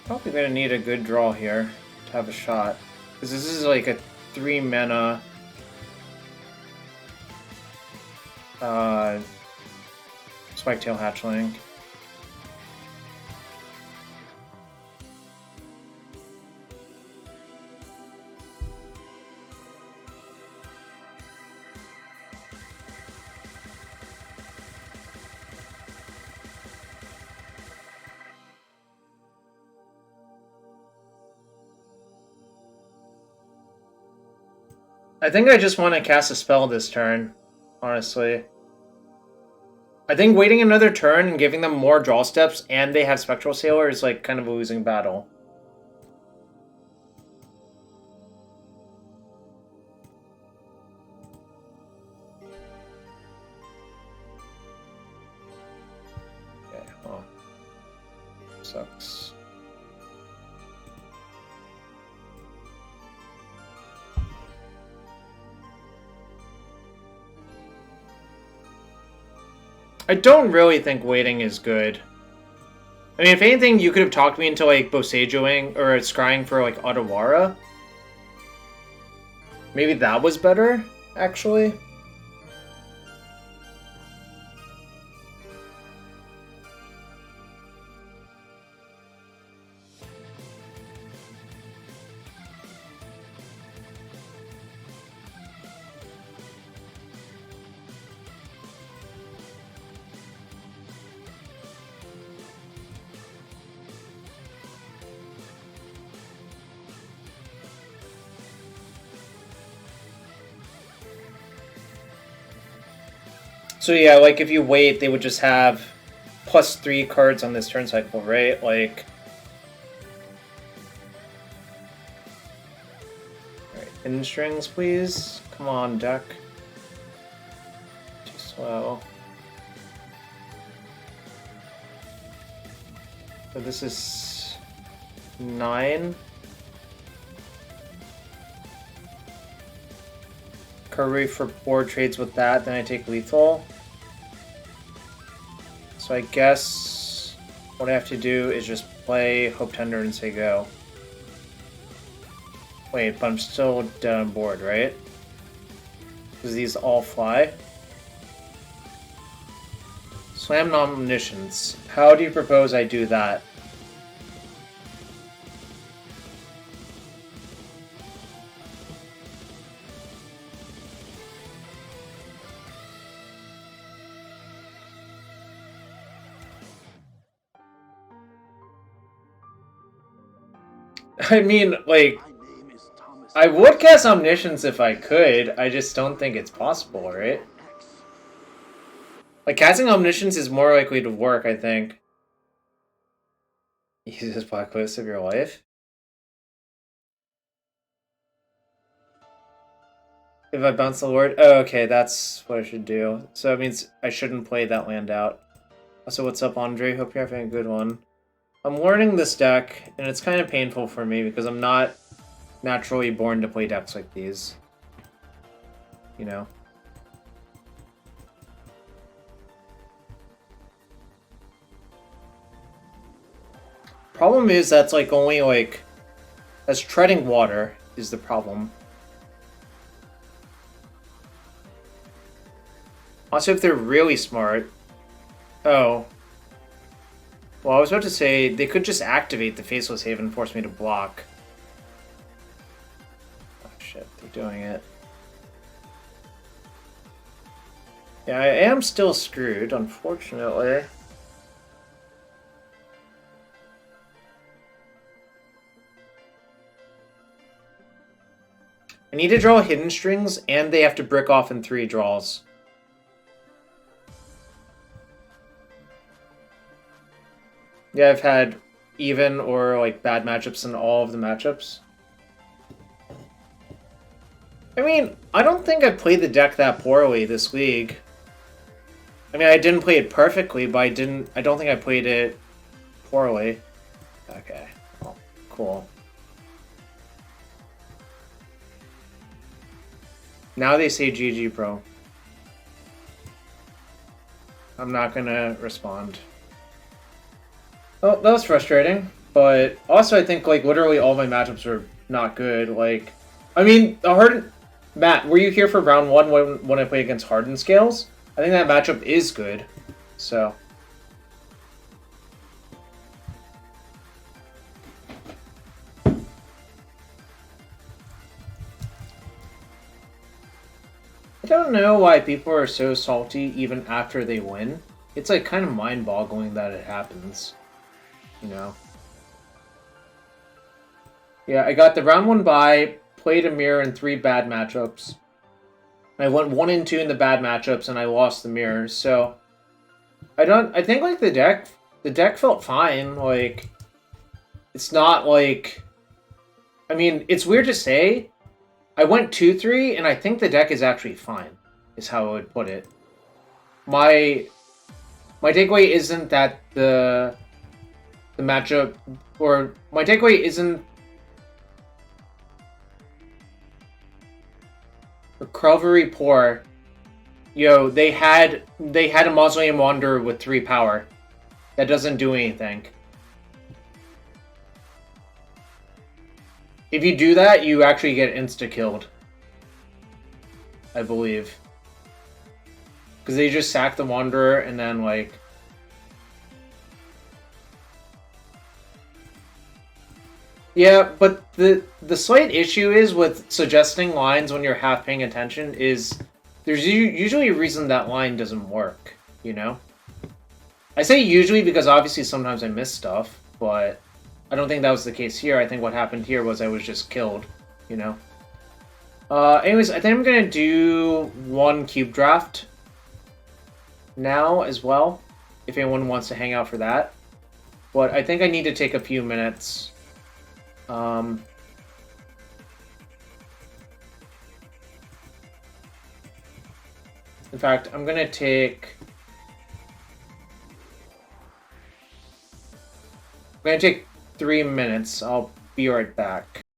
Probably gonna need a good draw here to have a shot. Because this is like a 3 mana Spiketail Hatchling. I think I just want to cast a spell this turn, honestly. I think waiting another turn and giving them more draw steps and they have Spectral Sailor is like kind of a losing battle. Okay, well, sucks. I don't really think waiting is good. I mean, if anything, you could have talked me into, like, Bosejoing or scrying for, like, Otawara. Maybe that was better, actually. So yeah, like if you wait, they would just have +3 cards on this turn cycle, right? Like... Alright, hidden strings, please. Come on, deck. Too slow. So this is 9. Recovery for board trades with that, then I take lethal. So I guess what I have to do is just play Hope Tender and say go. Wait, but I'm still dead on board, right? Because these all fly. Slam Omniscience. How do you propose I do that? I mean, like, I would cast Omniscience if I could, I just don't think it's possible, right? Like, casting Omniscience is more likely to work, I think. Easiest blacklist of your life? If I bounce the Lord? Oh, okay, that's what I should do. So it means I shouldn't play that land out. Also, what's up, Andre? Hope you're having a good one. I'm learning this deck, and it's kind of painful for me because I'm not naturally born to play decks like these. You know? Problem is that's like only like... That's treading water is the problem. Also, if they're really smart... Oh. Well, I was about to say, they could just activate the Faceless Haven and force me to block. Oh shit, they're doing it. Yeah, I am still screwed, unfortunately. I need to draw Hidden Strings, and they have to brick off in 3 draws. Yeah, I've had even or like bad matchups in all of the matchups. I mean, I don't think I played the deck that poorly this league. I mean, I didn't play it perfectly, but I don't think I played it poorly. Okay. Well, cool. Now they say GG, bro. I'm not gonna respond. Oh, that was frustrating. But also I think, like, literally all my matchups are not good. Like, I mean, the Hardened... Matt, were you here for round 1 when I played against Hardened Scales? I think that matchup is good. So... I don't know why people are so salty even after they win. It's, like, kind of mind-boggling that it happens. You know? Yeah, I got the round 1 bye, played a mirror in 3 bad matchups. I went 1 and 2 in the bad matchups, and I lost the mirrors, so... I think, like, the deck felt fine, like... It's not, like... I mean, it's weird to say. I went 2-3, and I think the deck is actually fine, is how I would put it. My takeaway isn't that the matchup, or my takeaway isn't Recovery Poor. Yo, they had a Mausoleum Wanderer with 3 power. That doesn't do anything. If you do that, you actually get insta-killed. I believe. Because they just sack the Wanderer and then, like... Yeah, but the slight issue is with suggesting lines when you're half paying attention is there's usually a reason that line doesn't work, you know? I say usually because obviously sometimes I miss stuff, but I don't think that was the case here. I think what happened here was I was just killed, you know? Anyways, I think I'm gonna do 1 cube draft. now as well, if anyone wants to hang out for that. But I think I need to take a few minutes. In fact, I'm gonna take 3 minutes. I'll be right back.